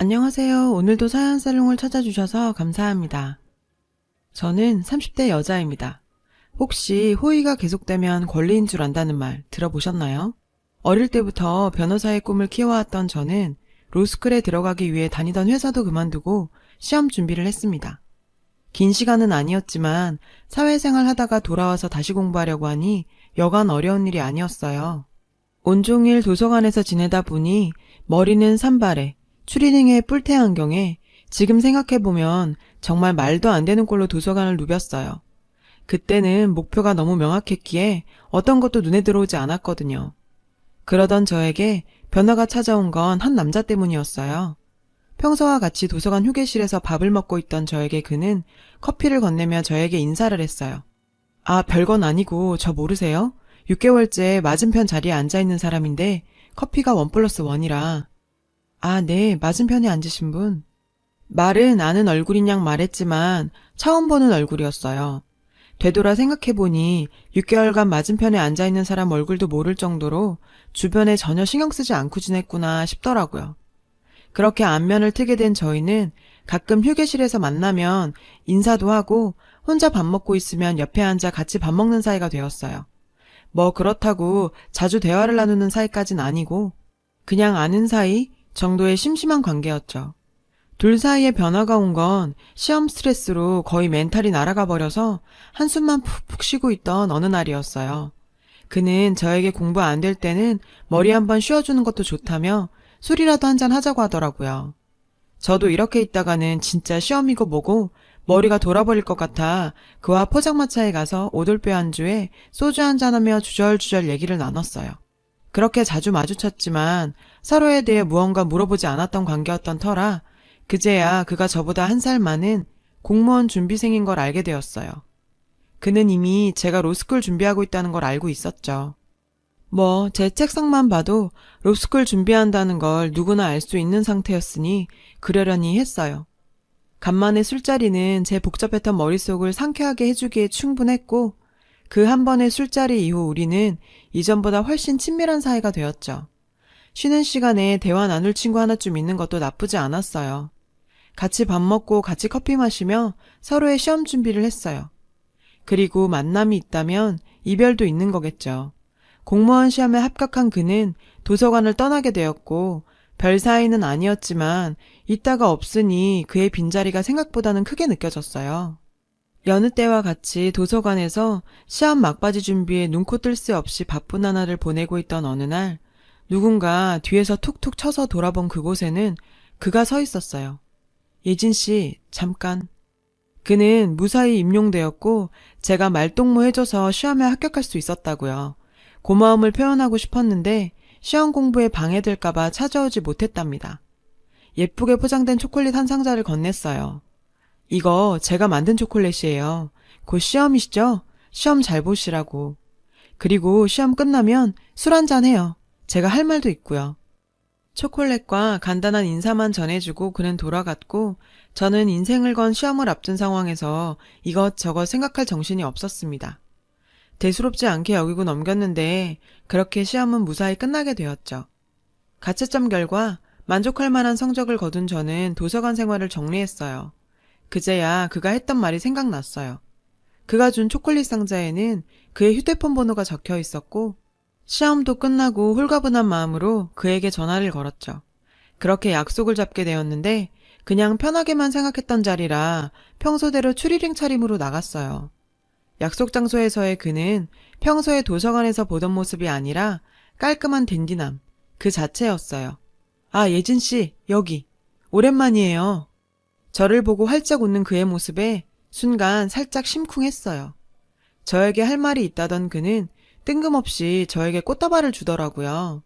안녕하세요. 오늘도 사연살롱을 찾아주셔서 감사합니다. 저는 30대 여자입니다. 혹시 호의가 계속되면 권리인 줄 안다는 말 들어보셨나요? 어릴 때부터 변호사의 꿈을 키워왔던 저는 로스쿨에 들어가기 위해 다니던 회사도 그만두고 시험 준비를 했습니다. 긴 시간은 아니었지만 사회생활 하다가 돌아와서 다시 공부하려고 하니 여간 어려운 일이 아니었어요. 온종일 도서관에서 지내다 보니 머리는 산발에 추리닝에 뿔테 안경에 지금 생각해보면 정말 말도 안 되는 꼴로 도서관을 누볐어요. 그때는 목표가 너무 명확했기에 어떤 것도 눈에 들어오지 않았거든요. 그러던 저에게 변화가 찾아온 건 한 남자 때문이었어요. 평소와 같이 도서관 휴게실에서 밥을 먹고 있던 저에게 그는 커피를 건네며 저에게 인사를 했어요. 아, 별건 아니고 저 모르세요? 6개월째 맞은편 자리에 앉아있는 사람인데 커피가 1+1이라. 아, 네, 맞은편에 앉으신 분. 말은 아는 얼굴인 양 말했지만 처음 보는 얼굴이었어요. 되돌아 생각해보니 6개월간 맞은편에 앉아있는 사람 얼굴도 모를 정도로 주변에 전혀 신경 쓰지 않고 지냈구나 싶더라고요. 그렇게 안면을 트게 된 저희는 가끔 휴게실에서 만나면 인사도 하고 혼자 밥 먹고 있으면 옆에 앉아 같이 밥 먹는 사이가 되었어요. 뭐 그렇다고 자주 대화를 나누는 사이까진 아니고 그냥 아는 사이 정도의 심심한 관계였죠. 둘 사이에 변화가 온 건 시험 스트레스로 거의 멘탈이 날아가 버려서 한숨만 푹푹 쉬고 있던 어느 날이었어요. 그는 저에게 공부 안 될 때는 머리 한번 쉬어주는 것도 좋다며 술이라도 한잔 하자고 하더라고요. 저도 이렇게 있다가는 진짜 시험이고 뭐고 머리가 돌아버릴 것 같아 그와 포장마차에 가서 오돌뼈 안주에 소주 한잔하며 주절주절 얘기를 나눴어요. 그렇게 자주 마주쳤지만 서로에 대해 무언가 물어보지 않았던 관계였던 터라 그제야 그가 저보다 1살 많은 공무원 준비생인 걸 알게 되었어요. 그는 이미 제가 로스쿨 준비하고 있다는 걸 알고 있었죠. 뭐 제 책상만 봐도 로스쿨 준비한다는 걸 누구나 알 수 있는 상태였으니 그러려니 했어요. 간만에 술자리는 제 복잡했던 머릿속을 상쾌하게 해주기에 충분했고 그 한 번의 술자리 이후 우리는 이전보다 훨씬 친밀한 사이가 되었죠. 쉬는 시간에 대화 나눌 친구 하나쯤 있는 것도 나쁘지 않았어요. 같이 밥 먹고 같이 커피 마시며 서로의 시험 준비를 했어요. 그리고 만남이 있다면 이별도 있는 거겠죠. 공무원 시험에 합격한 그는 도서관을 떠나게 되었고 별 사이는 아니었지만 있다가 없으니 그의 빈자리가 생각보다는 크게 느껴졌어요. 여느 때와 같이 도서관에서 시험 막바지 준비에 눈코 뜰 새 없이 바쁜 하나를 보내고 있던 어느 날 누군가 뒤에서 툭툭 쳐서 돌아본 그곳에는 그가 서 있었어요. 예진 씨, 잠깐. 그는 무사히 임용되었고 제가 말동무 해줘서 시험에 합격할 수 있었다고요. 고마움을 표현하고 싶었는데 시험 공부에 방해될까봐 찾아오지 못했답니다. 예쁘게 포장된 초콜릿 한 상자를 건넸어요. 이거 제가 만든 초콜릿이에요. 곧 시험이시죠? 시험 잘 보시라고. 그리고 시험 끝나면 술 한잔 해요. 제가 할 말도 있고요. 초콜릿과 간단한 인사만 전해주고 그는 돌아갔고 저는 인생을 건 시험을 앞둔 상황에서 이것저것 생각할 정신이 없었습니다. 대수롭지 않게 여기고 넘겼는데 그렇게 시험은 무사히 끝나게 되었죠. 가채점 결과 만족할 만한 성적을 거둔 저는 도서관 생활을 정리했어요. 그제야 그가 했던 말이 생각났어요. 그가 준 초콜릿 상자에는 그의 휴대폰 번호가 적혀 있었고 시험도 끝나고 홀가분한 마음으로 그에게 전화를 걸었죠. 그렇게 약속을 잡게 되었는데 그냥 편하게만 생각했던 자리라 평소대로 추리링 차림으로 나갔어요. 약속 장소에서의 그는 평소에 도서관에서 보던 모습이 아니라 깔끔한 댄디남, 그 자체였어요. 아, 예진씨, 여기. 오랜만이에요. 저를 보고 활짝 웃는 그의 모습에 순간 살짝 심쿵했어요. 저에게 할 말이 있다던 그는 뜬금없이 저에게 꽃다발을 주더라고요.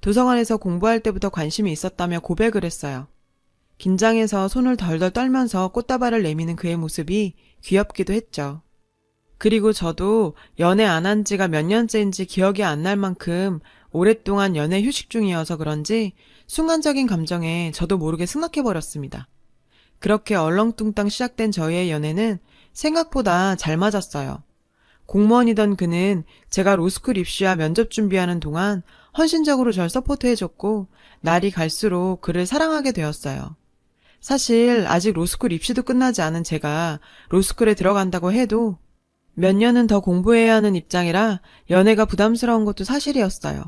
도서관에서 공부할 때부터 관심이 있었다며 고백을 했어요. 긴장해서 손을 덜덜 떨면서 꽃다발을 내미는 그의 모습이 귀엽기도 했죠. 그리고 저도 연애 안 한 지가 몇 년째인지 기억이 안 날 만큼 오랫동안 연애 휴식 중이어서 그런지 순간적인 감정에 저도 모르게 승낙해버렸습니다. 그렇게 얼렁뚱땅 시작된 저희의 연애는 생각보다 잘 맞았어요. 공무원이던 그는 제가 로스쿨 입시와 면접 준비하는 동안 헌신적으로 절 서포트해줬고 날이 갈수록 그를 사랑하게 되었어요. 사실 아직 로스쿨 입시도 끝나지 않은 제가 로스쿨에 들어간다고 해도 몇 년은 더 공부해야 하는 입장이라 연애가 부담스러운 것도 사실이었어요.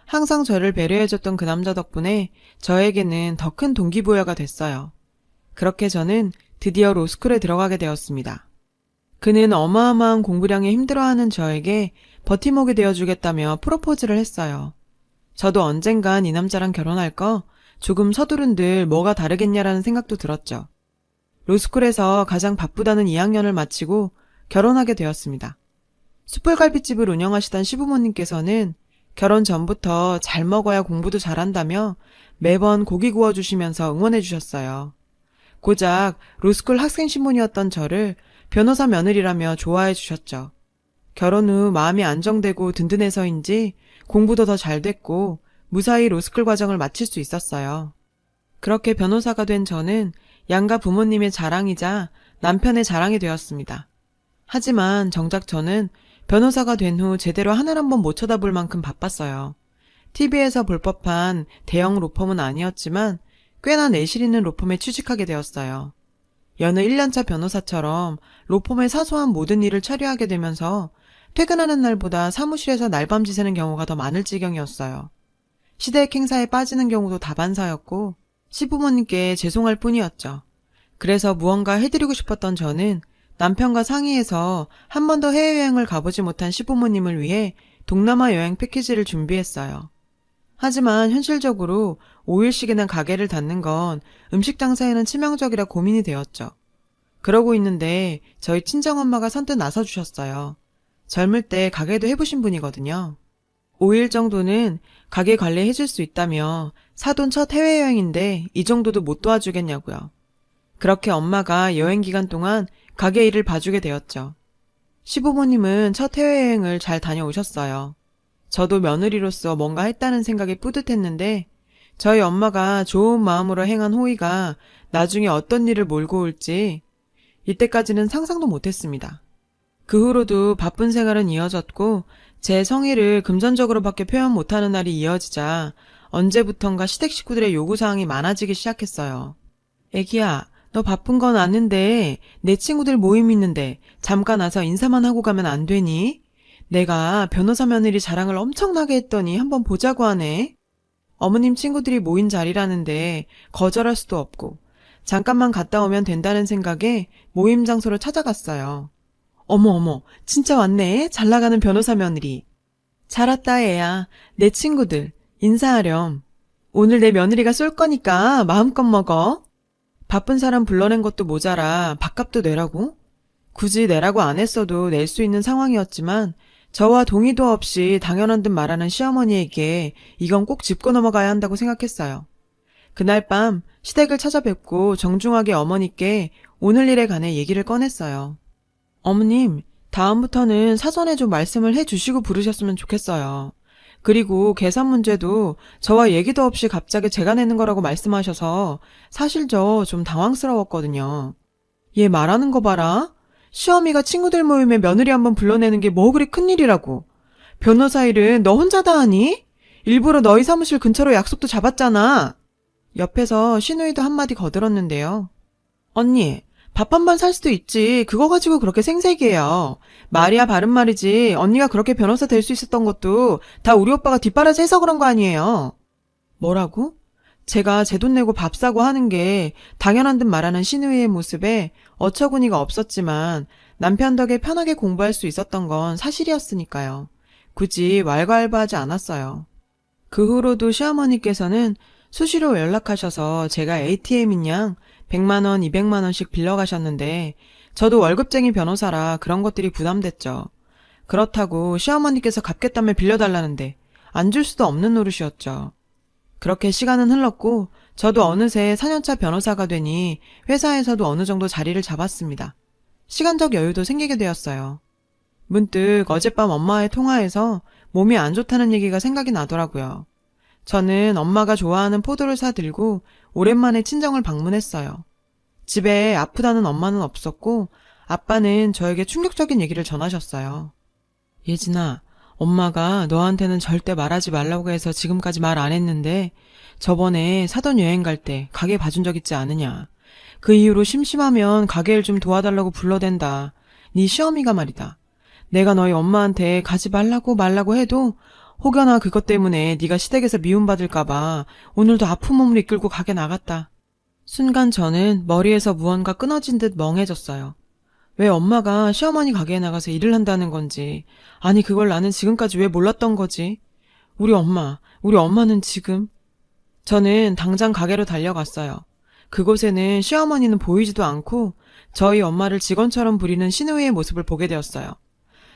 항상 저를 배려해줬던 그 남자 덕분에 저에게는 더 큰 동기부여가 됐어요. 그렇게 저는 드디어 로스쿨에 들어가게 되었습니다. 그는 어마어마한 공부량에 힘들어하는 저에게 버팀목이 되어주겠다며 프로포즈를 했어요. 저도 언젠간 이 남자랑 결혼할 거 조금 서두른들 뭐가 다르겠냐라는 생각도 들었죠. 로스쿨에서 가장 바쁘다는 2학년을 마치고 결혼하게 되었습니다. 숯불갈비집을 운영하시던 시부모님께서는 결혼 전부터 잘 먹어야 공부도 잘한다며 매번 고기 구워주시면서 응원해 주셨어요. 고작 로스쿨 학생 신분이었던 저를 변호사 며느리라며 좋아해 주셨죠. 결혼 후 마음이 안정되고 든든해서인지 공부도 더 잘 됐고 무사히 로스쿨 과정을 마칠 수 있었어요. 그렇게 변호사가 된 저는 양가 부모님의 자랑이자 남편의 자랑이 되었습니다. 하지만 정작 저는 변호사가 된 후 제대로 하늘 한 번 못 쳐다볼 만큼 바빴어요. TV에서 볼 법한 대형 로펌은 아니었지만 꽤나 내실 있는 로펌에 취직하게 되었어요. 여느 1년차 변호사처럼 로펌의 사소한 모든 일을 처리하게 되면서 퇴근하는 날보다 사무실에서 날밤 지새는 경우가 더 많을 지경이었어요. 시대의 행사에 빠지는 경우도 다반사였고 시부모님께 죄송할 뿐이었죠. 그래서 무언가 해드리고 싶었던 저는 남편과 상의해서 한 번도 해외여행을 가보지 못한 시부모님을 위해 동남아 여행 패키지를 준비했어요. 하지만 현실적으로 5일씩이나 가게를 닫는 건 음식 장사에는 치명적이라 고민이 되었죠. 그러고 있는데 저희 친정엄마가 선뜻 나서주셨어요. 젊을 때 가게도 해보신 분이거든요. 5일 정도는 가게 관리해줄 수 있다며 사돈 첫 해외여행인데 이 정도도 못 도와주겠냐고요. 그렇게 엄마가 여행 기간 동안 가게 일을 봐주게 되었죠. 시부모님은 첫 해외여행을 잘 다녀오셨어요. 저도 며느리로서 뭔가 했다는 생각에 뿌듯했는데 저희 엄마가 좋은 마음으로 행한 호의가 나중에 어떤 일을 몰고 올지 이때까지는 상상도 못했습니다. 그 후로도 바쁜 생활은 이어졌고 제 성의를 금전적으로밖에 표현 못하는 날이 이어지자 언제부턴가 시댁 식구들의 요구사항이 많아지기 시작했어요. 애기야, 너 바쁜 건 아는데 내 친구들 모임 있는데 잠깐 와서 인사만 하고 가면 안 되니? 내가 변호사 며느리 자랑을 엄청나게 했더니 한번 보자고 하네. 어머님 친구들이 모인 자리라는데 거절할 수도 없고 잠깐만 갔다 오면 된다는 생각에 모임 장소로 찾아갔어요. 어머, 진짜 왔네. 잘 나가는 변호사 며느리. 잘 왔다 애야. 내 친구들 인사하렴. 오늘 내 며느리가 쏠 거니까 마음껏 먹어. 바쁜 사람 불러낸 것도 모자라 밥값도 내라고? 굳이 내라고 안 했어도 낼 수 있는 상황이었지만 저와 동의도 없이 당연한 듯 말하는 시어머니에게 이건 꼭 짚고 넘어가야 한다고 생각했어요. 그날 밤 시댁을 찾아뵙고 정중하게 어머니께 오늘 일에 관해 얘기를 꺼냈어요. 어머님, 다음부터는 사전에 좀 말씀을 해주시고 부르셨으면 좋겠어요. 그리고 계산 문제도 저와 얘기도 없이 갑자기 제가 내는 거라고 말씀하셔서 사실 저 좀 당황스러웠거든요. 얘 말하는 거 봐라. 시어미가 친구들 모임에 며느리 한번 불러내는 게 뭐 그리 큰일이라고. 변호사 일은 너 혼자 다 하니? 일부러 너희 사무실 근처로 약속도 잡았잖아. 옆에서 시누이도 한마디 거들었는데요. 언니, 밥 한 번 살 수도 있지. 그거 가지고 그렇게 생색이에요. 말이야 바른 말이지. 언니가 그렇게 변호사 될 수 있었던 것도 다 우리 오빠가 뒷바라지 해서 그런 거 아니에요. 뭐라고? 제가 제 돈 내고 밥 사고 하는 게 당연한 듯 말하는 시누이의 모습에 어처구니가 없었지만 남편 덕에 편하게 공부할 수 있었던 건 사실이었으니까요. 굳이 왈가왈부하지 않았어요. 그 후로도 시어머니께서는 수시로 연락하셔서 제가 ATM인 양 100만 원, 200만 원씩 빌려가셨는데 저도 월급쟁이 변호사라 그런 것들이 부담됐죠. 그렇다고 시어머니께서 갚겠다며 빌려달라는데 안 줄 수도 없는 노릇이었죠. 그렇게 시간은 흘렀고 저도 어느새 4년차 변호사가 되니 회사에서도 어느 정도 자리를 잡았습니다. 시간적 여유도 생기게 되었어요. 문득 어젯밤 엄마의 통화에서 몸이 안 좋다는 얘기가 생각이 나더라고요. 저는 엄마가 좋아하는 포도를 사들고 오랜만에 친정을 방문했어요. 집에 아프다는 엄마는 없었고 아빠는 저에게 충격적인 얘기를 전하셨어요. 예진아, 엄마가 너한테는 절대 말하지 말라고 해서 지금까지 말 안 했는데 저번에 사돈 여행 갈 때 가게 봐준 적 있지 않으냐. 그 이후로 심심하면 가게를 좀 도와달라고 불러댄다. 네 시어미가 말이다. 내가 너희 엄마한테 가지 말라고 해도 혹여나 그것 때문에 네가 시댁에서 미움받을까봐 오늘도 아픈 몸을 이끌고 가게 나갔다. 순간 저는 머리에서 무언가 끊어진 듯 멍해졌어요. 왜 엄마가 시어머니 가게에 나가서 일을 한다는 건지, 아니 그걸 나는 지금까지 왜 몰랐던 거지? 우리 엄마는 지금... 저는 당장 가게로 달려갔어요. 그곳에는 시어머니는 보이지도 않고 저희 엄마를 직원처럼 부리는 시누이의 모습을 보게 되었어요.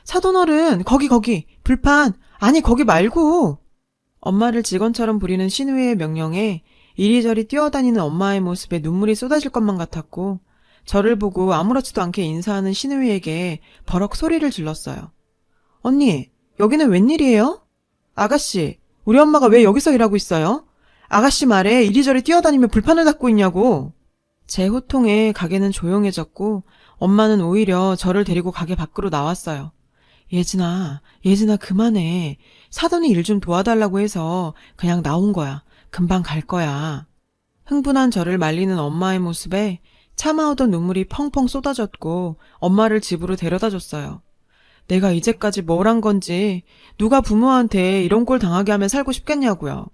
사돈어른, 거기, 불판, 아니 거기 말고! 엄마를 직원처럼 부리는 시누이의 명령에 이리저리 뛰어다니는 엄마의 모습에 눈물이 쏟아질 것만 같았고 저를 보고 아무렇지도 않게 인사하는 시누이에게 버럭 소리를 질렀어요. 언니, 여기는 웬일이에요? 아가씨, 우리 엄마가 왜 여기서 일하고 있어요? 아가씨 말에 이리저리 뛰어다니며 불판을 닦고 있냐고. 제 호통에 가게는 조용해졌고 엄마는 오히려 저를 데리고 가게 밖으로 나왔어요. 예진아 그만해. 사돈이 일 좀 도와달라고 해서 그냥 나온 거야. 금방 갈 거야. 흥분한 저를 말리는 엄마의 모습에 참아오던 눈물이 펑펑 쏟아졌고 엄마를 집으로 데려다 줬어요. 내가 이제까지 뭘 한 건지 누가 부모한테 이런 꼴 당하게 하면 살고 싶겠냐고요.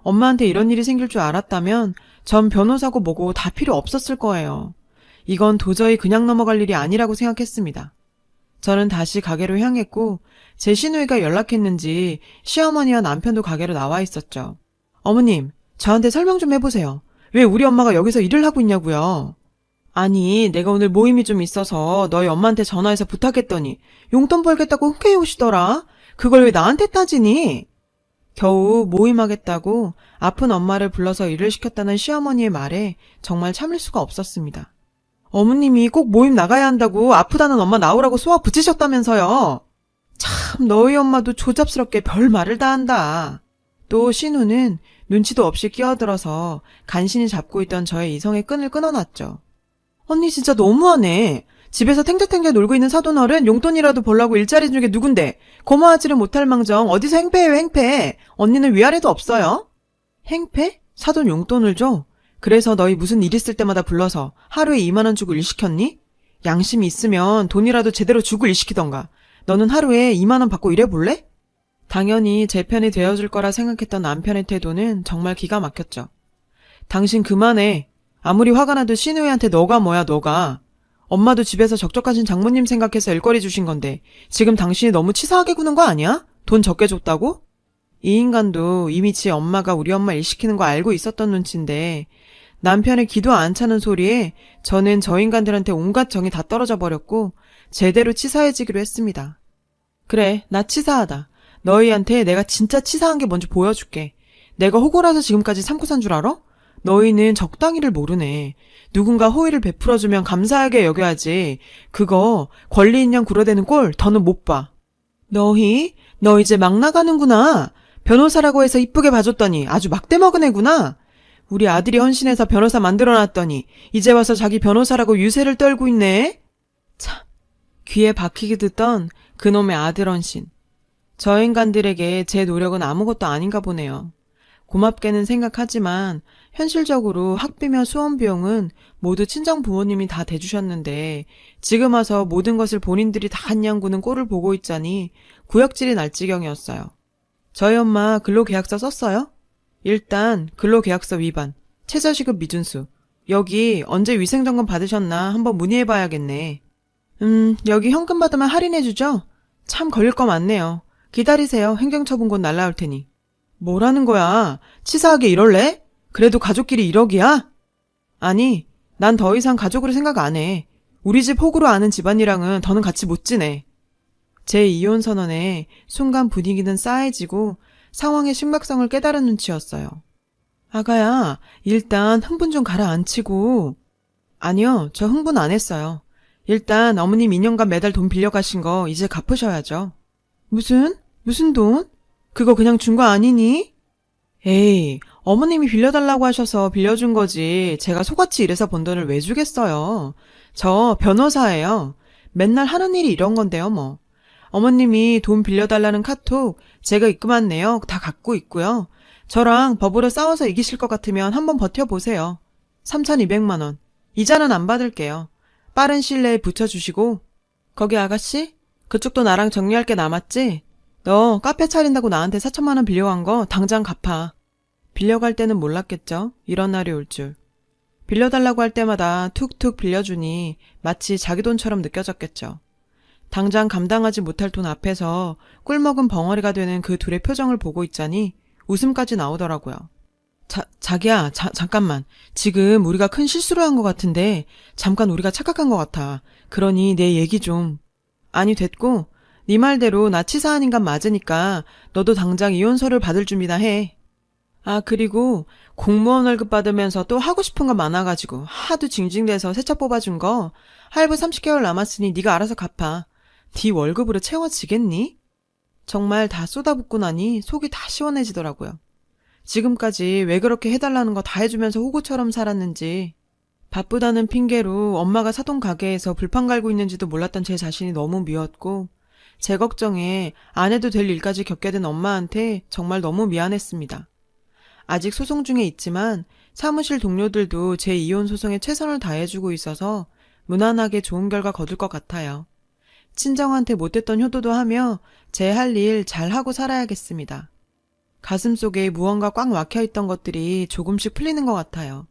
엄마한테 이런 일이 생길 줄 알았다면 전 변호사고 뭐고 다 필요 없었을 거예요. 이건 도저히 그냥 넘어갈 일이 아니라고 생각했습니다. 저는 다시 가게로 향했고 제 시누이가 연락했는지 시어머니와 남편도 가게로 나와 있었죠. 어머님, 저한테 설명 좀 해보세요. 왜 우리 엄마가 여기서 일을 하고 있냐고요. 아니, 내가 오늘 모임이 좀 있어서 너희 엄마한테 전화해서 부탁했더니 용돈 벌겠다고 흔쾌히 오시더라. 그걸 왜 나한테 따지니? 겨우 모임하겠다고 아픈 엄마를 불러서 일을 시켰다는 시어머니의 말에 정말 참을 수가 없었습니다. 어머님이 꼭 모임 나가야 한다고 아프다는 엄마 나오라고 쏘아 붙이셨다면서요. 참 너희 엄마도 조잡스럽게 별 말을 다 한다. 또 신우는 눈치도 없이 끼어들어서 간신히 잡고 있던 저의 이성의 끈을 끊어놨죠. 언니 진짜 너무하네. 집에서 탱자탱자 놀고 있는 사돈어른 용돈이라도 벌라고 일자리 중에 누군데 고마워하지를 못할 망정 어디서 행패해요 행패. 언니는 위아래도 없어요. 행패? 사돈 용돈을 줘? 그래서 너희 무슨 일 있을 때마다 불러서 하루에 2만 원 주고 일 시켰니? 양심이 있으면 돈이라도 제대로 주고 일 시키던가. 너는 하루에 2만 원 받고 일해볼래? 당연히 제 편이 되어줄 거라 생각했던 남편의 태도는 정말 기가 막혔죠. 당신 그만해. 아무리 화가 나도 시누이한테 너가 뭐야 너가. 엄마도 집에서 적적하신 장모님 생각해서 일거리 주신 건데 지금 당신이 너무 치사하게 구는 거 아니야? 돈 적게 줬다고? 이 인간도 이미 지 엄마가 우리 엄마 일 시키는 거 알고 있었던 눈치인데 남편의 기도 안 차는 소리에 저는 저 인간들한테 온갖 정이 다 떨어져 버렸고 제대로 치사해지기로 했습니다. 그래, 나 치사하다. 너희한테 내가 진짜 치사한 게 뭔지 보여줄게. 내가 호구라서 지금까지 참고 산 줄 알아? 너희는 적당히를 모르네. 누군가 호의를 베풀어주면 감사하게 여겨야지. 그거 권리 있냐 굴어대는 꼴 더는 못 봐. 너 이제 막 나가는구나. 변호사라고 해서 이쁘게 봐줬더니 아주 막대 먹은 애구나. 우리 아들이 헌신해서 변호사 만들어놨더니 이제 와서 자기 변호사라고 유세를 떨고 있네. 참, 귀에 박히게 듣던 그놈의 아들 헌신. 저 인간들에게 제 노력은 아무것도 아닌가 보네요. 고맙게는 생각하지만 현실적으로 학비며 수험 비용은 모두 친정 부모님이 다 대주셨는데 지금 와서 모든 것을 본인들이 다 한양구는 꼴을 보고 있자니 구역질이 날 지경이었어요. 저희 엄마 근로계약서 썼어요? 일단 근로계약서 위반, 최저시급 미준수, 여기 언제 위생점검 받으셨나 한번 문의해봐야겠네. 여기 현금 받으면 할인해주죠? 참 걸릴 거 많네요. 기다리세요. 행정처분 곧 날라올 테니. 뭐라는 거야? 치사하게 이럴래? 그래도 가족끼리 1억이야? 아니, 난 더 이상 가족으로 생각 안 해. 우리 집 호구로 아는 집안이랑은 더는 같이 못 지내. 제 이혼 선언에 순간 분위기는 싸해지고 상황의 심각성을 깨달은 눈치였어요. 아가야, 일단 흥분 좀 가라앉히고. 아니요, 저 흥분 안 했어요. 일단 어머님 2년간 매달 돈 빌려가신 거 이제 갚으셔야죠. 무슨 돈? 그거 그냥 준 거 아니니? 에이, 어머님이 빌려달라고 하셔서 빌려준 거지. 제가 속았지 일해서 번 돈을 왜 주겠어요. 저 변호사예요. 맨날 하는 일이 이런 건데요, 뭐. 어머님이 돈 빌려달라는 카톡 제가 입금한 내역 다 갖고 있고요. 저랑 법으로 싸워서 이기실 것 같으면 한번 버텨보세요. 3,200만 원. 이자는 안 받을게요. 빠른 시일 내에 붙여주시고. 거기 아가씨? 그쪽도 나랑 정리할 게 남았지? 너 카페 차린다고 나한테 4천만 원 빌려간 거 당장 갚아. 빌려갈 때는 몰랐겠죠? 이런 날이 올 줄. 빌려달라고 할 때마다 툭툭 빌려주니 마치 자기 돈처럼 느껴졌겠죠. 당장 감당하지 못할 돈 앞에서 꿀먹은 벙어리가 되는 그 둘의 표정을 보고 있자니 웃음까지 나오더라고요. 자기야, 잠깐만. 지금 우리가 큰 실수를 한 것 같은데 잠깐 우리가 착각한 것 같아. 그러니 내 얘기 좀. 아니 됐고 네 말대로 나 치사한 인간 맞으니까 너도 당장 이혼서를 받을 준비나 해. 아 그리고 공무원 월급 받으면서 또 하고 싶은 거 많아가지고 하도 징징대서 세차 뽑아준 거 할부 30개월 남았으니 네가 알아서 갚아. 네 월급으로 채워지겠니? 정말 다 쏟아붓고 나니 속이 다 시원해지더라고요. 지금까지 왜 그렇게 해달라는 거 다 해주면서 호구처럼 살았는지, 바쁘다는 핑계로 엄마가 사돈 가게에서 불판 갈고 있는지도 몰랐던 제 자신이 너무 미웠고, 제 걱정에 안 해도 될 일까지 겪게 된 엄마한테 정말 너무 미안했습니다. 아직 소송 중에 있지만 사무실 동료들도 제 이혼 소송에 최선을 다해주고 있어서 무난하게 좋은 결과 거둘 것 같아요. 친정한테 못했던 효도도 하며 제 할 일 잘하고 살아야겠습니다. 가슴속에 무언가 꽉 막혀있던 것들이 조금씩 풀리는 것 같아요.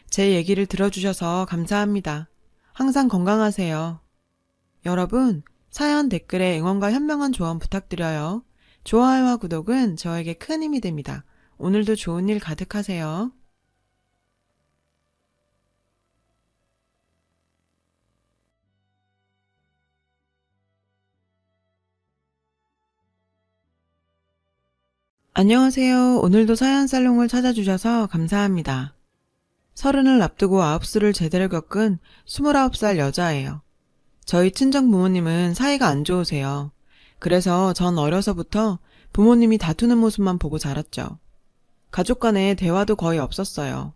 제 얘기를 들어주셔서 감사합니다. 항상 건강하세요. 여러분, 사연 댓글에 응원과 현명한 조언 부탁드려요. 좋아요와 구독은 저에게 큰 힘이 됩니다. 오늘도 좋은 일 가득하세요. 안녕하세요. 오늘도 사연 살롱을 찾아주셔서 감사합니다. 30을 앞두고 아홉수를 제대로 겪은 29살 여자예요. 저희 친정 부모님은 사이가 안 좋으세요. 그래서 전 어려서부터 부모님이 다투는 모습만 보고 자랐죠. 가족 간에 대화도 거의 없었어요.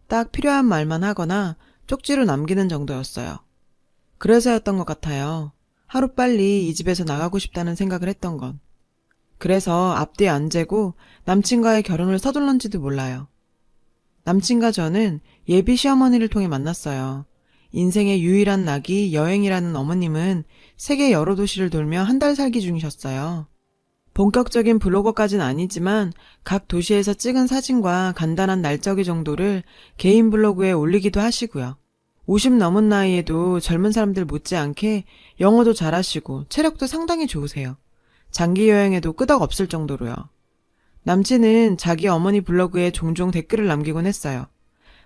딱 필요한 말만 하거나 쪽지로 남기는 정도였어요. 그래서였던 것 같아요. 하루빨리 이 집에서 나가고 싶다는 생각을 했던 건. 그래서 앞뒤 안 재고 남친과의 결혼을 서둘렀는지도 몰라요. 남친과 저는 예비 시어머니를 통해 만났어요. 인생의 유일한 낙이 여행이라는 어머님은 세계 여러 도시를 돌며 한 달 살기 중이셨어요. 본격적인 블로거까진 아니지만 각 도시에서 찍은 사진과 간단한 날짜기 정도를 개인 블로그에 올리기도 하시고요. 50 넘은 나이에도 젊은 사람들 못지않게 영어도 잘하시고 체력도 상당히 좋으세요. 장기 여행에도 끄덕 없을 정도로요. 남친은 자기 어머니 블로그에 종종 댓글을 남기곤 했어요.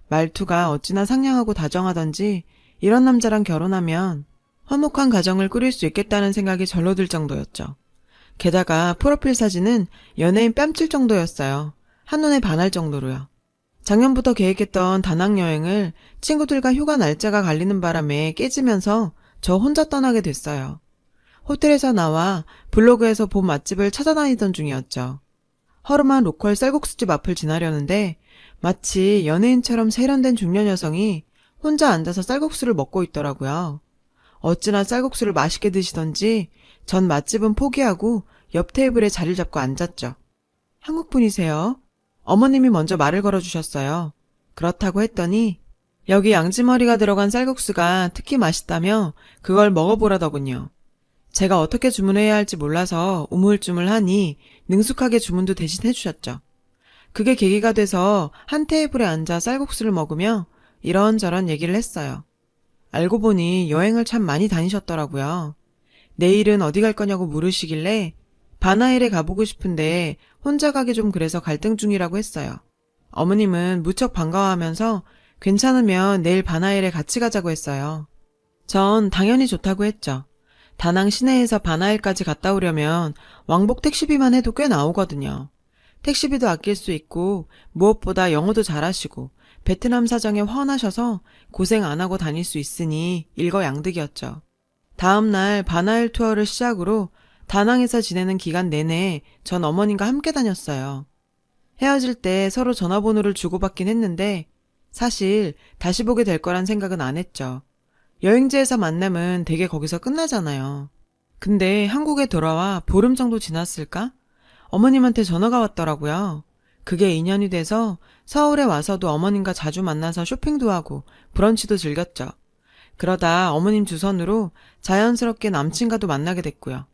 말투가 어찌나 상냥하고 다정하던지 이런 남자랑 결혼하면 화목한 가정을 꾸릴 수 있겠다는 생각이 절로 들 정도였죠. 게다가 프로필 사진은 연예인 뺨칠 정도였어요. 한눈에 반할 정도로요. 작년부터 계획했던 다낭 여행을 친구들과 휴가 날짜가 갈리는 바람에 깨지면서 저 혼자 떠나게 됐어요. 호텔에서 나와 블로그에서 본 맛집을 찾아다니던 중이었죠. 허름한 로컬 쌀국수집 앞을 지나려는데 마치 연예인처럼 세련된 중년 여성이 혼자 앉아서 쌀국수를 먹고 있더라고요. 어찌나 쌀국수를 맛있게 드시던지 전 맛집은 포기하고 옆 테이블에 자리를 잡고 앉았죠. 한국분이세요? 어머님이 먼저 말을 걸어주셨어요. 그렇다고 했더니 여기 양지머리가 들어간 쌀국수가 특히 맛있다며 그걸 먹어보라더군요. 제가 어떻게 주문해야 할지 몰라서 우물쭈물하니 능숙하게 주문도 대신 해주셨죠. 그게 계기가 돼서 한 테이블에 앉아 쌀국수를 먹으며 이런저런 얘기를 했어요. 알고 보니 여행을 참 많이 다니셨더라고요. 내일은 어디 갈 거냐고 물으시길래 바나일에 가보고 싶은데 혼자 가기 좀 그래서 갈등 중이라고 했어요. 어머님은 무척 반가워하면서 괜찮으면 내일 바나일에 같이 가자고 했어요. 전 당연히 좋다고 했죠. 다낭 시내에서 바나일까지 갔다 오려면 왕복 택시비만 해도 꽤 나오거든요. 택시비도 아낄 수 있고 무엇보다 영어도 잘하시고 베트남 사정에 훤하셔서 고생 안 하고 다닐 수 있으니 일거양득이었죠. 다음날 바나일 투어를 시작으로 다낭에서 지내는 기간 내내 전 어머님과 함께 다녔어요. 헤어질 때 서로 전화번호를 주고받긴 했는데 사실 다시 보게 될 거란 생각은 안 했죠. 여행지에서 만남은 대개 거기서 끝나잖아요. 근데 한국에 돌아와 보름 정도 지났을까? 어머님한테 전화가 왔더라고요. 그게 인연이 돼서 서울에 와서도 어머님과 자주 만나서 쇼핑도 하고 브런치도 즐겼죠. 그러다 어머님 주선으로 자연스럽게 남친과도 만나게 됐고요.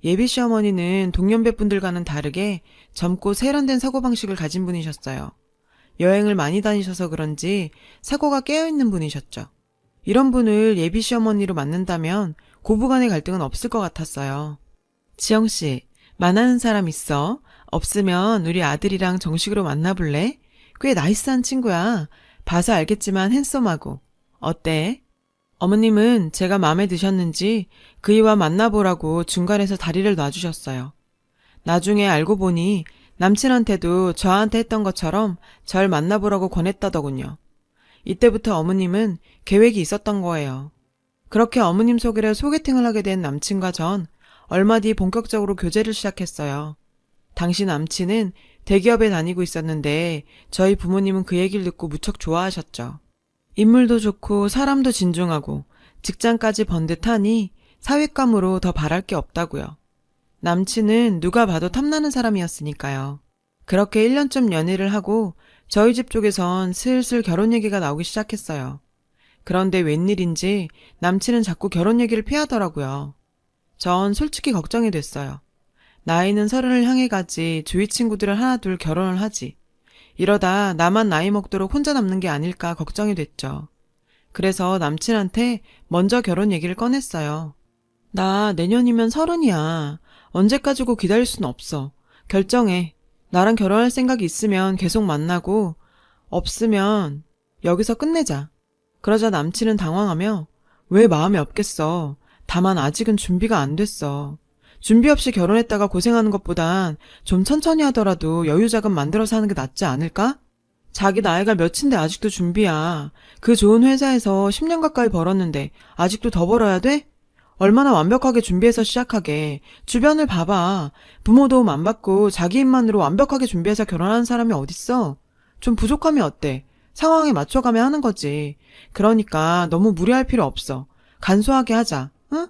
예비 시어머니는 동년배분들과는 다르게 젊고 세련된 사고방식을 가진 분이셨어요. 여행을 많이 다니셔서 그런지 사고가 깨어있는 분이셨죠. 이런 분을 예비 시어머니로 만난다면 고부간의 갈등은 없을 것 같았어요. 지영씨, 만나는 사람 있어? 없으면 우리 아들이랑 정식으로 만나볼래? 꽤 나이스한 친구야. 봐서 알겠지만 핸섬하고. 어때? 어머님은 제가 마음에 드셨는지 그이와 만나보라고 중간에서 다리를 놔주셨어요. 나중에 알고 보니 남친한테도 저한테 했던 것처럼 절 만나보라고 권했다더군요. 이때부터 어머님은 계획이 있었던 거예요. 그렇게 어머님 소개로 소개팅을 하게 된 남친과 전 얼마 뒤 본격적으로 교제를 시작했어요. 당시 남친은 대기업에 다니고 있었는데 저희 부모님은 그 얘기를 듣고 무척 좋아하셨죠. 인물도 좋고 사람도 진중하고 직장까지 번 듯하니 사윗감으로 더 바랄 게 없다고요. 남친은 누가 봐도 탐나는 사람이었으니까요. 그렇게 1년쯤 연애를 하고 저희 집 쪽에선 슬슬 결혼 얘기가 나오기 시작했어요. 그런데 웬일인지 남친은 자꾸 결혼 얘기를 피하더라고요. 전 솔직히 걱정이 됐어요. 나이는 30을 향해 가지 주위 친구들은 하나 둘 결혼을 하지. 이러다 나만 나이 먹도록 혼자 남는 게 아닐까 걱정이 됐죠. 그래서 남친한테 먼저 결혼 얘기를 꺼냈어요. 나 내년이면 30이야. 언제까지고 기다릴 순 없어. 결정해. 나랑 결혼할 생각이 있으면 계속 만나고 없으면 여기서 끝내자. 그러자 남친은 당황하며 왜 마음이 없겠어. 다만 아직은 준비가 안 됐어. 준비 없이 결혼했다가 고생하는 것보단 좀 천천히 하더라도 여유 자금 만들어서 하는 게 낫지 않을까? 자기 나이가 몇인데 아직도 준비야. 그 좋은 회사에서 10년 가까이 벌었는데 아직도 더 벌어야 돼? 얼마나 완벽하게 준비해서 시작하게. 주변을 봐봐. 부모 도움 안 받고 자기 힘만으로 완벽하게 준비해서 결혼하는 사람이 어딨어? 좀 부족함이 어때? 상황에 맞춰가며 하는 거지. 그러니까 너무 무리할 필요 없어. 간소하게 하자. 응?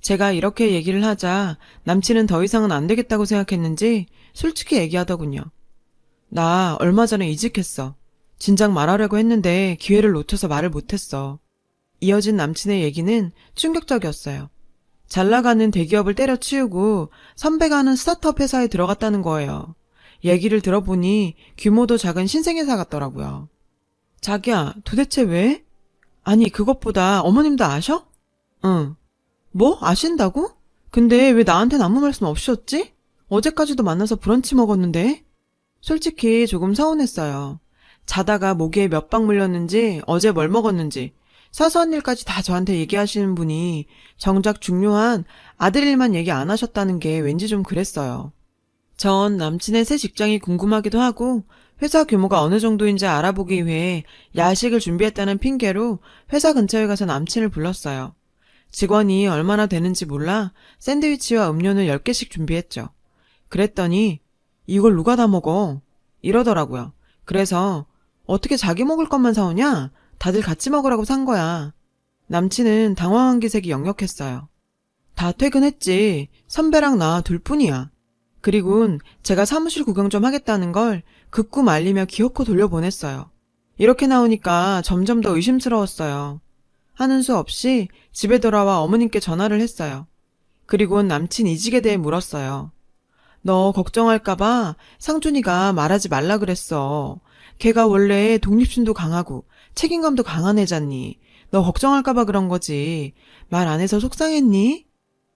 제가 이렇게 얘기를 하자 남친은 더 이상은 안 되겠다고 생각했는지 솔직히 얘기하더군요. 나 얼마 전에 이직했어. 진작 말하려고 했는데 기회를 놓쳐서 말을 못했어. 이어진 남친의 얘기는 충격적이었어요. 잘 나가는 대기업을 때려치우고 선배가 하는 스타트업 회사에 들어갔다는 거예요. 얘기를 들어보니 규모도 작은 신생회사 같더라고요. 자기야, 도대체 왜? 아니, 그것보다 어머님도 아셔? 응. 뭐? 아신다고? 근데 왜 나한텐 아무 말씀 없으셨지? 어제까지도 만나서 브런치 먹었는데? 솔직히 조금 서운했어요. 자다가 모기에 몇 방 물렸는지 어제 뭘 먹었는지 사소한 일까지 다 저한테 얘기하시는 분이 정작 중요한 아들 일만 얘기 안 하셨다는 게 왠지 좀 그랬어요. 전 남친의 새 직장이 궁금하기도 하고 회사 규모가 어느 정도인지 알아보기 위해 야식을 준비했다는 핑계로 회사 근처에 가서 남친을 불렀어요. 직원이 얼마나 되는지 몰라 샌드위치와 음료는 10개씩 준비했죠. 그랬더니 이걸 누가 다 먹어? 이러더라고요. 그래서 어떻게 자기 먹을 것만 사오냐? 다들 같이 먹으라고 산 거야. 남친은 당황한 기색이 역력했어요. 다 퇴근했지. 선배랑 나 둘뿐이야. 그리곤 제가 사무실 구경 좀 하겠다는 걸 극구 말리며 기어코 돌려보냈어요. 이렇게 나오니까 점점 더 의심스러웠어요. 하는 수 없이 집에 돌아와 어머님께 전화를 했어요. 그리곤 남친 이직에 대해 물었어요. 너 걱정할까봐 상준이가 말하지 말라 그랬어. 걔가 원래 독립심도 강하고 책임감도 강한 애잖니. 너 걱정할까봐 그런 거지. 말 안 해서 속상했니?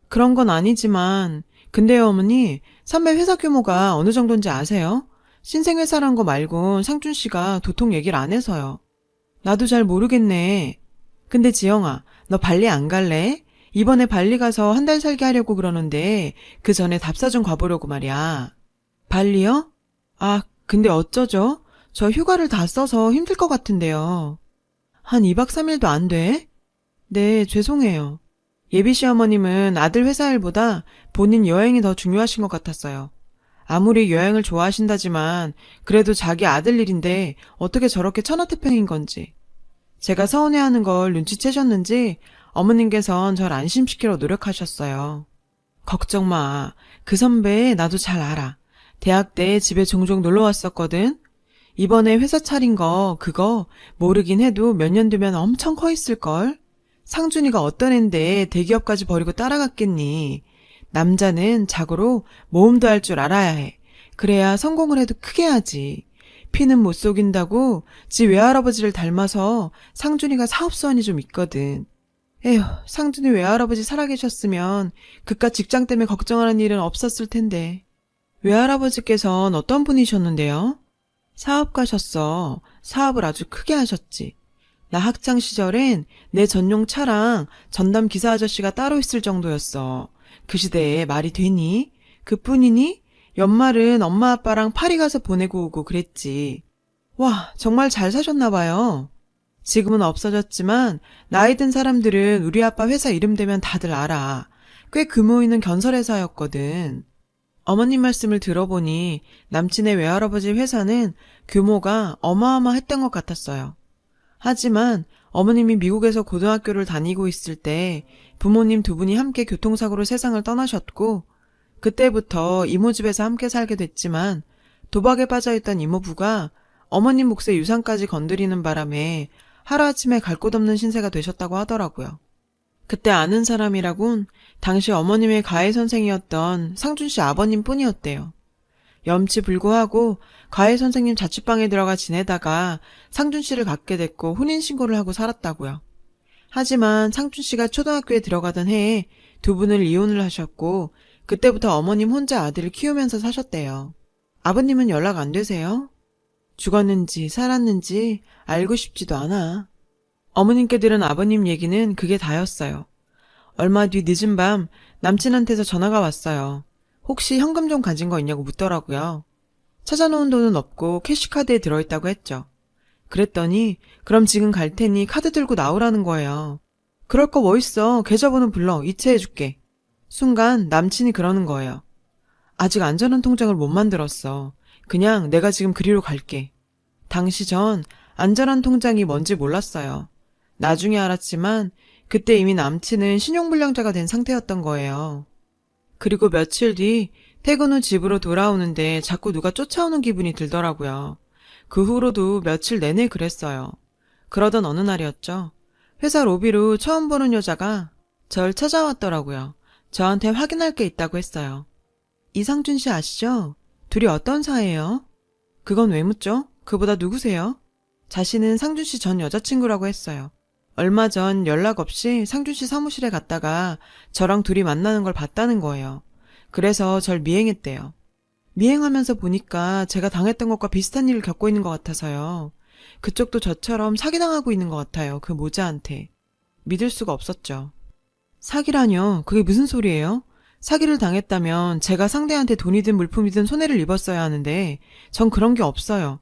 그런 건 아니지만 근데요 어머니, 선배 회사 규모가 어느 정도인지 아세요? 신생회사란 거 말곤 상준 씨가 도통 얘기를 안 해서요. 나도 잘 모르겠네. 근데 지영아, 너 발리 안 갈래? 이번에 발리 가서 한 달 살기 하려고 그러는데 그 전에 답사 좀 가보려고 말이야. 발리요? 아, 근데 어쩌죠? 저 휴가를 다 써서 힘들 것 같은데요. 한 2박 3일도 안 돼? 네, 죄송해요. 예비 시어머님은 아들 회사 일보다 본인 여행이 더 중요하신 것 같았어요. 아무리 여행을 좋아하신다지만 그래도 자기 아들 일인데 어떻게 저렇게 천하태평인 건지. 제가 서운해하는 걸 눈치채셨는지 어머님께선 절 안심시키려 노력하셨어요. 걱정 마. 그 선배 나도 잘 알아. 대학 때 집에 종종 놀러 왔었거든. 이번에 회사 차린 거 그거 모르긴 해도 몇 년 뒤면 엄청 커 있을걸? 상준이가 어떤 앤데 대기업까지 버리고 따라갔겠니? 남자는 자고로 모험도 할 줄 알아야 해. 그래야 성공을 해도 크게 하지. 피는 못 속인다고 지 외할아버지를 닮아서 상준이가 사업수완이 좀 있거든. 에휴, 상준이 외할아버지 살아계셨으면 그깟 직장 때문에 걱정하는 일은 없었을 텐데. 외할아버지께선 어떤 분이셨는데요? 사업가셨어. 사업을 아주 크게 하셨지. 나 학창 시절엔 내 전용 차랑 전담 기사 아저씨가 따로 있을 정도였어. 그 시대에 말이 되니? 그뿐이니? 연말은 엄마 아빠랑 파리 가서 보내고 오고 그랬지. 와, 정말 잘 사셨나 봐요. 지금은 없어졌지만 나이 든 사람들은 우리 아빠 회사 이름 대면 다들 알아. 꽤 규모 있는 건설회사였거든. 어머님 말씀을 들어보니 남친의 외할아버지 회사는 규모가 어마어마했던 것 같았어요. 하지만 어머님이 미국에서 고등학교를 다니고 있을 때 부모님 두 분이 함께 교통사고로 세상을 떠나셨고 그때부터 이모 집에서 함께 살게 됐지만 도박에 빠져있던 이모부가 어머님 몫의 유산까지 건드리는 바람에 하루아침에 갈 곳 없는 신세가 되셨다고 하더라고요. 그때 아는 사람이라곤 당시 어머님의 가해 선생이었던 상준 씨 아버님 뿐이었대요. 염치불구하고 가해 선생님 자취방에 들어가 지내다가 상준 씨를 갖게 됐고 혼인신고를 하고 살았다고요. 하지만 상준 씨가 초등학교에 들어가던 해에 두 분을 이혼을 하셨고 그때부터 어머님 혼자 아들을 키우면서 사셨대요. 아버님은 연락 안 되세요? 죽었는지 살았는지 알고 싶지도 않아. 어머님께 들은 아버님 얘기는 그게 다였어요. 얼마 뒤 늦은 밤 남친한테서 전화가 왔어요. 혹시 현금 좀 가진 거 있냐고 묻더라고요. 찾아놓은 돈은 없고 캐시카드에 들어있다고 했죠. 그랬더니 그럼 지금 갈 테니 카드 들고 나오라는 거예요. 그럴 거 뭐 있어. 계좌번호 불러. 이체해줄게. 순간 남친이 그러는 거예요. 아직 안전한 통장을 못 만들었어. 그냥 내가 지금 그리로 갈게. 당시 전 안전한 통장이 뭔지 몰랐어요. 나중에 알았지만 그때 이미 남친은 신용불량자가 된 상태였던 거예요. 그리고 며칠 뒤 퇴근 후 집으로 돌아오는데 자꾸 누가 쫓아오는 기분이 들더라고요. 그 후로도 며칠 내내 그랬어요. 그러던 어느 날이었죠. 회사 로비로 처음 보는 여자가 절 찾아왔더라고요. 저한테 확인할 게 있다고 했어요. 이상준 씨 아시죠? 둘이 어떤 사이예요? 그건 왜 묻죠? 그보다 누구세요? 자신은 상준 씨 전 여자친구라고 했어요. 얼마 전 연락 없이 상준 씨 사무실에 갔다가 저랑 둘이 만나는 걸 봤다는 거예요. 그래서 절 미행했대요. 미행하면서 보니까 제가 당했던 것과 비슷한 일을 겪고 있는 것 같아서요. 그쪽도 저처럼 사기당하고 있는 것 같아요. 그 모자한테. 믿을 수가 없었죠. 사기라뇨? 그게 무슨 소리예요? 사기를 당했다면 제가 상대한테 돈이든 물품이든 손해를 입었어야 하는데 전 그런 게 없어요.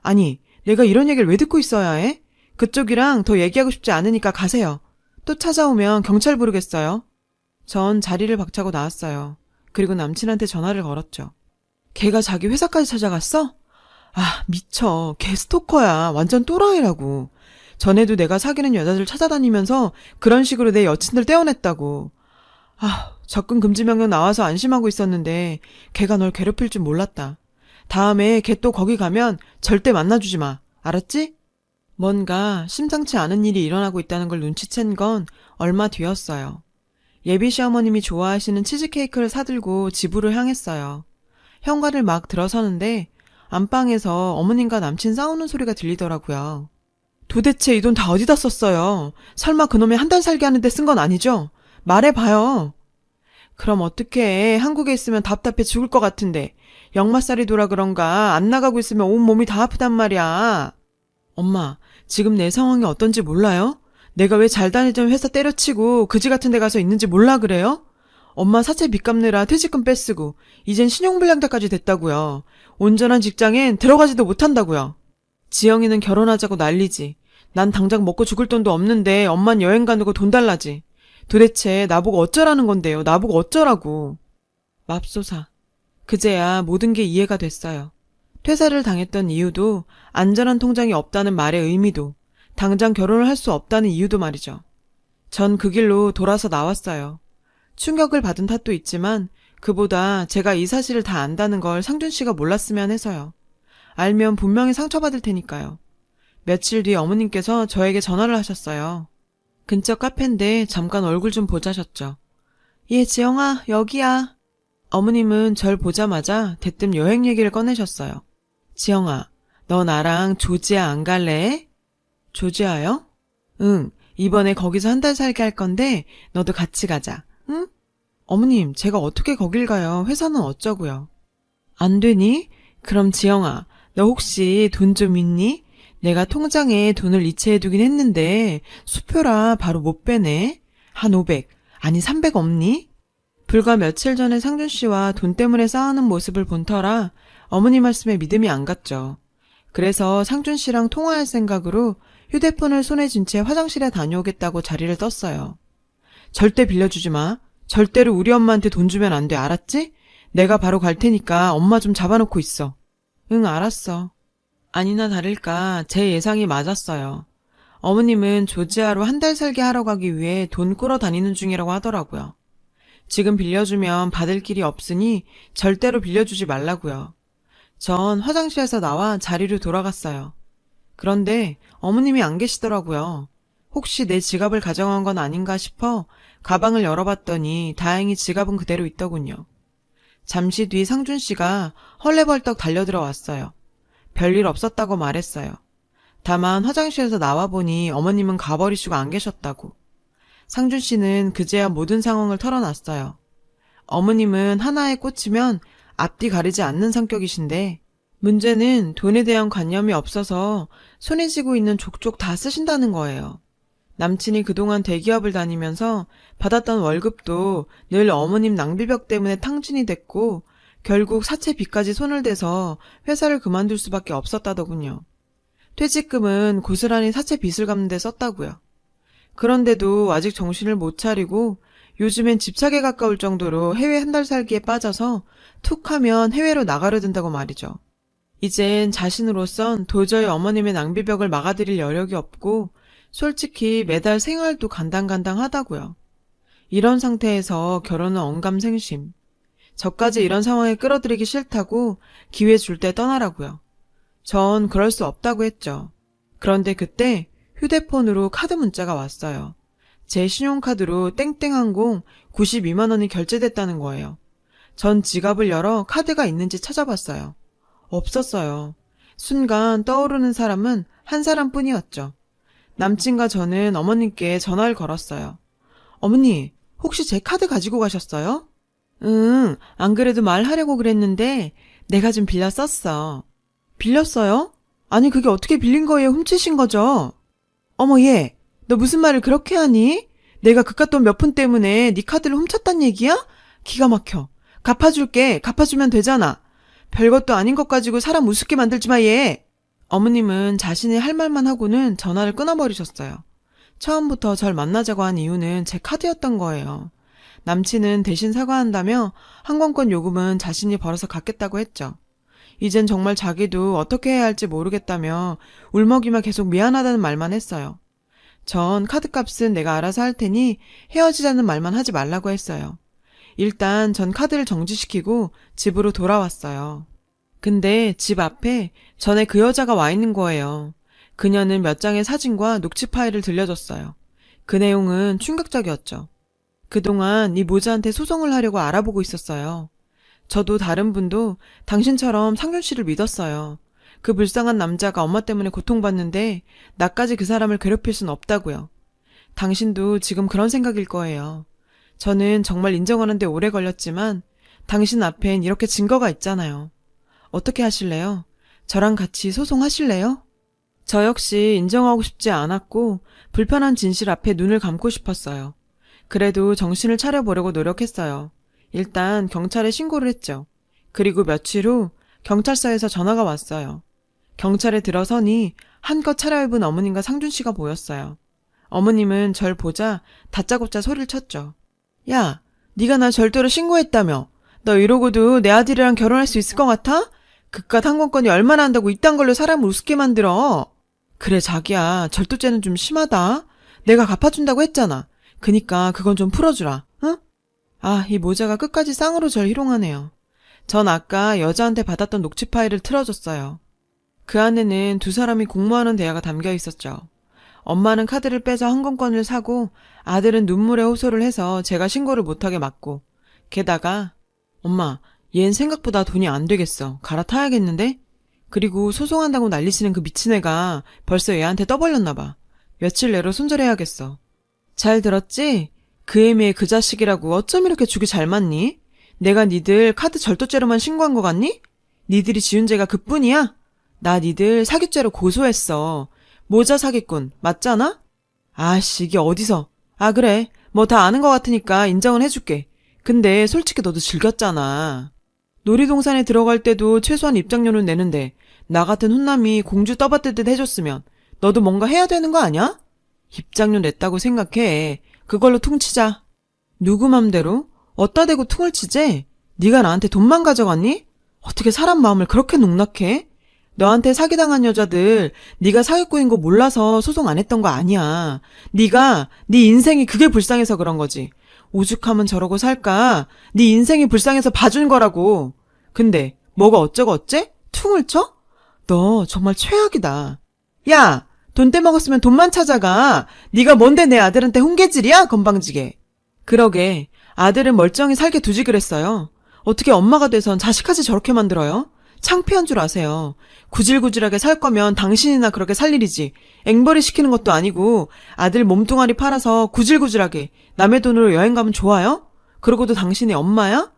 아니, 내가 이런 얘기를 왜 듣고 있어야 해? 그쪽이랑 더 얘기하고 싶지 않으니까 가세요. 또 찾아오면 경찰 부르겠어요. 전 자리를 박차고 나왔어요. 그리고 남친한테 전화를 걸었죠. 걔가 자기 회사까지 찾아갔어? 아, 미쳐. 걔 스토커야. 완전 또라이라고. 전에도 내가 사귀는 여자들 찾아다니면서 그런 식으로 내 여친들 떼어냈다고. 아, 접근 금지 명령 나와서 안심하고 있었는데 걔가 널 괴롭힐 줄 몰랐다. 다음에 걔 또 거기 가면 절대 만나주지 마. 알았지? 뭔가 심상치 않은 일이 일어나고 있다는 걸 눈치챈 건 얼마 뒤였어요. 예비 시어머님이 좋아하시는 치즈케이크를 사들고 집으로 향했어요. 현관을 막 들어서는데 안방에서 어머님과 남친 싸우는 소리가 들리더라고요. 도대체 이 돈 다 어디다 썼어요? 설마 그놈이 한 달 살게 하는데 쓴 건 아니죠? 말해봐요. 그럼 어떡해. 한국에 있으면 답답해 죽을 것 같은데. 역마살이 돌아 그런가 안 나가고 있으면 온몸이 다 아프단 말이야. 엄마, 지금 내 상황이 어떤지 몰라요? 내가 왜 잘 다니던 회사 때려치고 그지 같은 데 가서 있는지 몰라 그래요? 엄마 사채 빚 갚느라 퇴직금 빼쓰고 이젠 신용불량자까지 됐다고요. 온전한 직장엔 들어가지도 못한다고요. 지영이는 결혼하자고 난리지. 난 당장 먹고 죽을 돈도 없는데 엄만 여행 가는 돈 달라지. 도대체 나보고 어쩌라는 건데요. 나보고 어쩌라고. 맙소사. 그제야 모든 게 이해가 됐어요. 퇴사를 당했던 이유도 안전한 통장이 없다는 말의 의미도 당장 결혼을 할 수 없다는 이유도 말이죠. 전 그 길로 돌아서 나왔어요. 충격을 받은 탓도 있지만 그보다 제가 이 사실을 다 안다는 걸 상준 씨가 몰랐으면 해서요. 알면 분명히 상처받을 테니까요. 며칠 뒤 어머님께서 저에게 전화를 하셨어요. 근처 카페인데 잠깐 얼굴 좀 보자셨죠. 예, 지영아, 여기야. 어머님은 절 보자마자 대뜸 여행 얘기를 꺼내셨어요. 지영아, 너 나랑 조지아 안 갈래? 조지아요? 응, 이번에 거기서 한 달 살게 할 건데 너도 같이 가자. 응? 어머님, 제가 어떻게 거길 가요? 회사는 어쩌고요? 안 되니? 그럼 지영아, 너 혹시 돈 좀 있니? 내가 통장에 돈을 이체해두긴 했는데 수표라 바로 못 빼네. 한 500, 아니 300 없니? 불과 며칠 전에 상준 씨와 돈 때문에 싸우는 모습을 본 터라 어머니 말씀에 믿음이 안 갔죠. 그래서 상준 씨랑 통화할 생각으로 휴대폰을 손에 쥔 채 화장실에 다녀오겠다고 자리를 떴어요. 절대 빌려주지 마. 절대로 우리 엄마한테 돈 주면 안 돼. 알았지? 내가 바로 갈 테니까 엄마 좀 잡아놓고 있어. 응, 알았어. 아니나 다를까 제 예상이 맞았어요. 어머님은 조지아로 한 달 살게 하러 가기 위해 돈 꾸러 다니는 중이라고 하더라고요. 지금 빌려주면 받을 길이 없으니 절대로 빌려주지 말라고요. 전 화장실에서 나와 자리로 돌아갔어요. 그런데 어머님이 안 계시더라고요. 혹시 내 지갑을 가져간 건 아닌가 싶어 가방을 열어봤더니 다행히 지갑은 그대로 있더군요. 잠시 뒤 상준 씨가 헐레벌떡 달려들어왔어요. 별일 없었다고 말했어요. 다만 화장실에서 나와보니 어머님은 가버리시고 안 계셨다고. 상준 씨는 그제야 모든 상황을 털어놨어요. 어머님은 하나에 꽂히면 앞뒤 가리지 않는 성격이신데 문제는 돈에 대한 관념이 없어서 손에 쥐고 있는 족족 다 쓰신다는 거예요. 남친이 그동안 대기업을 다니면서 받았던 월급도 늘 어머님 낭비벽 때문에 탕진이 됐고 결국 사채 빚까지 손을 대서 회사를 그만둘 수밖에 없었다더군요. 퇴직금은 고스란히 사채 빚을 갚는 데 썼다고요. 그런데도 아직 정신을 못 차리고 요즘엔 집착에 가까울 정도로 해외 한 달 살기에 빠져서 툭 하면 해외로 나가려 든다고 말이죠. 이젠 자신으로선 도저히 어머님의 낭비벽을 막아드릴 여력이 없고 솔직히 매달 생활도 간당간당하다고요. 이런 상태에서 결혼은 언감생심. 저까지 이런 상황에 끌어들이기 싫다고 기회 줄 때 떠나라고요. 전 그럴 수 없다고 했죠. 그런데 그때 휴대폰으로 카드 문자가 왔어요. 제 신용카드로 땡땡항공 92만 원이 결제됐다는 거예요. 전 지갑을 열어 카드가 있는지 찾아봤어요. 없었어요. 순간 떠오르는 사람은 한 사람뿐이었죠. 남친과 저는 어머님께 전화를 걸었어요. 어머니, 혹시 제 카드 가지고 가셨어요? 응, 안 그래도 말하려고 그랬는데 내가 좀 빌려 썼어. 빌렸어요? 아니 그게 어떻게 빌린 거예요? 훔치신 거죠? 어머 얘, 너 무슨 말을 그렇게 하니? 내가 그깟 돈 몇 푼 때문에 네 카드를 훔쳤단 얘기야? 기가 막혀. 갚아줄게. 갚아주면 되잖아. 별것도 아닌 것 가지고 사람 우습게 만들지 마 얘. 어머님은 자신이 할 말만 하고는 전화를 끊어버리셨어요. 처음부터 절 만나자고 한 이유는 제 카드였던 거예요. 남친은 대신 사과한다며 항공권 요금은 자신이 벌어서 갚겠다고 했죠. 이젠 정말 자기도 어떻게 해야 할지 모르겠다며 울먹이며 계속 미안하다는 말만 했어요. 전 카드값은 내가 알아서 할 테니 헤어지자는 말만 하지 말라고 했어요. 일단 전 카드를 정지시키고 집으로 돌아왔어요. 근데 집 앞에 전에 그 여자가 와 있는 거예요. 그녀는 몇 장의 사진과 녹취 파일을 들려줬어요. 그 내용은 충격적이었죠. 그동안 이 모자한테 소송을 하려고 알아보고 있었어요. 저도 다른 분도 당신처럼 상준 씨를 믿었어요. 그 불쌍한 남자가 엄마 때문에 고통받는데 나까지 그 사람을 괴롭힐 순 없다고요. 당신도 지금 그런 생각일 거예요. 저는 정말 인정하는데 오래 걸렸지만 당신 앞엔 이렇게 증거가 있잖아요. 어떻게 하실래요? 저랑 같이 소송하실래요? 저 역시 인정하고 싶지 않았고 불편한 진실 앞에 눈을 감고 싶었어요. 그래도 정신을 차려보려고 노력했어요. 일단 경찰에 신고를 했죠. 그리고 며칠 후 경찰서에서 전화가 왔어요. 경찰에 들어서니 한껏 차려입은 어머님과 상준 씨가 보였어요. 어머님은 절 보자 다짜고짜 소리를 쳤죠. 야, 네가 나 절도로 신고했다며. 너 이러고도 내 아들이랑 결혼할 수 있을 것 같아? 그깟 항공권이 얼마나 한다고 이딴 걸로 사람을 우습게 만들어. 그래 자기야, 절도죄는 좀 심하다. 내가 갚아준다고 했잖아. 그니까 그건 좀 풀어주라. 응? 아, 이 모자가 끝까지 쌍으로 절 희롱하네요. 전 아까 여자한테 받았던 녹취 파일을 틀어줬어요. 그 안에는 두 사람이 공모하는 대화가 담겨 있었죠. 엄마는 카드를 빼서 항공권을 사고 아들은 눈물에 호소를 해서 제가 신고를 못하게 막고, 게다가 엄마, 얜 생각보다 돈이 안 되겠어. 갈아타야겠는데? 그리고 소송한다고 난리치는 그 미친 애가 벌써 얘한테 떠벌렸나 봐. 며칠 내로 손절해야겠어. 잘 들었지? 그 애미의 그 자식이라고 어쩜 이렇게 죽이 잘 맞니? 내가 니들 카드 절도죄로만 신고한 거 같니? 니들이 지은 죄가 그뿐이야? 나 니들 사기죄로 고소했어. 모자 사기꾼 맞잖아? 아씨 이게 어디서. 아 그래 뭐 다 아는 거 같으니까 인정은 해줄게. 근데 솔직히 너도 즐겼잖아. 놀이동산에 들어갈 때도 최소한 입장료는 내는데 나 같은 훈남이 공주 떠받들듯 해줬으면 너도 뭔가 해야 되는 거 아니야? 입장료 냈다고 생각해. 그걸로 퉁치자. 누구 맘대로? 어따 대고 퉁을 치재? 네가 나한테 돈만 가져갔니? 어떻게 사람 마음을 그렇게 농락해? 너한테 사기당한 여자들 네가 사기꾼인 거 몰라서 소송 안 했던 거 아니야. 네가 네 인생이 그게 불쌍해서 그런 거지. 오죽하면 저러고 살까? 네 인생이 불쌍해서 봐준 거라고. 근데 뭐가 어쩌고 어째? 퉁을 쳐? 너 정말 최악이다. 야! 돈 떼먹었으면 돈만 찾아가. 네가 뭔데 내 아들한테 훈계질이야? 건방지게. 그러게 아들은 멀쩡히 살게 두지 그랬어요. 어떻게 엄마가 돼선 자식까지 저렇게 만들어요? 창피한 줄 아세요. 구질구질하게 살 거면 당신이나 그렇게 살 일이지. 앵벌이 시키는 것도 아니고 아들 몸뚱아리 팔아서 구질구질하게 남의 돈으로 여행 가면 좋아요? 그러고도 당신이 엄마야?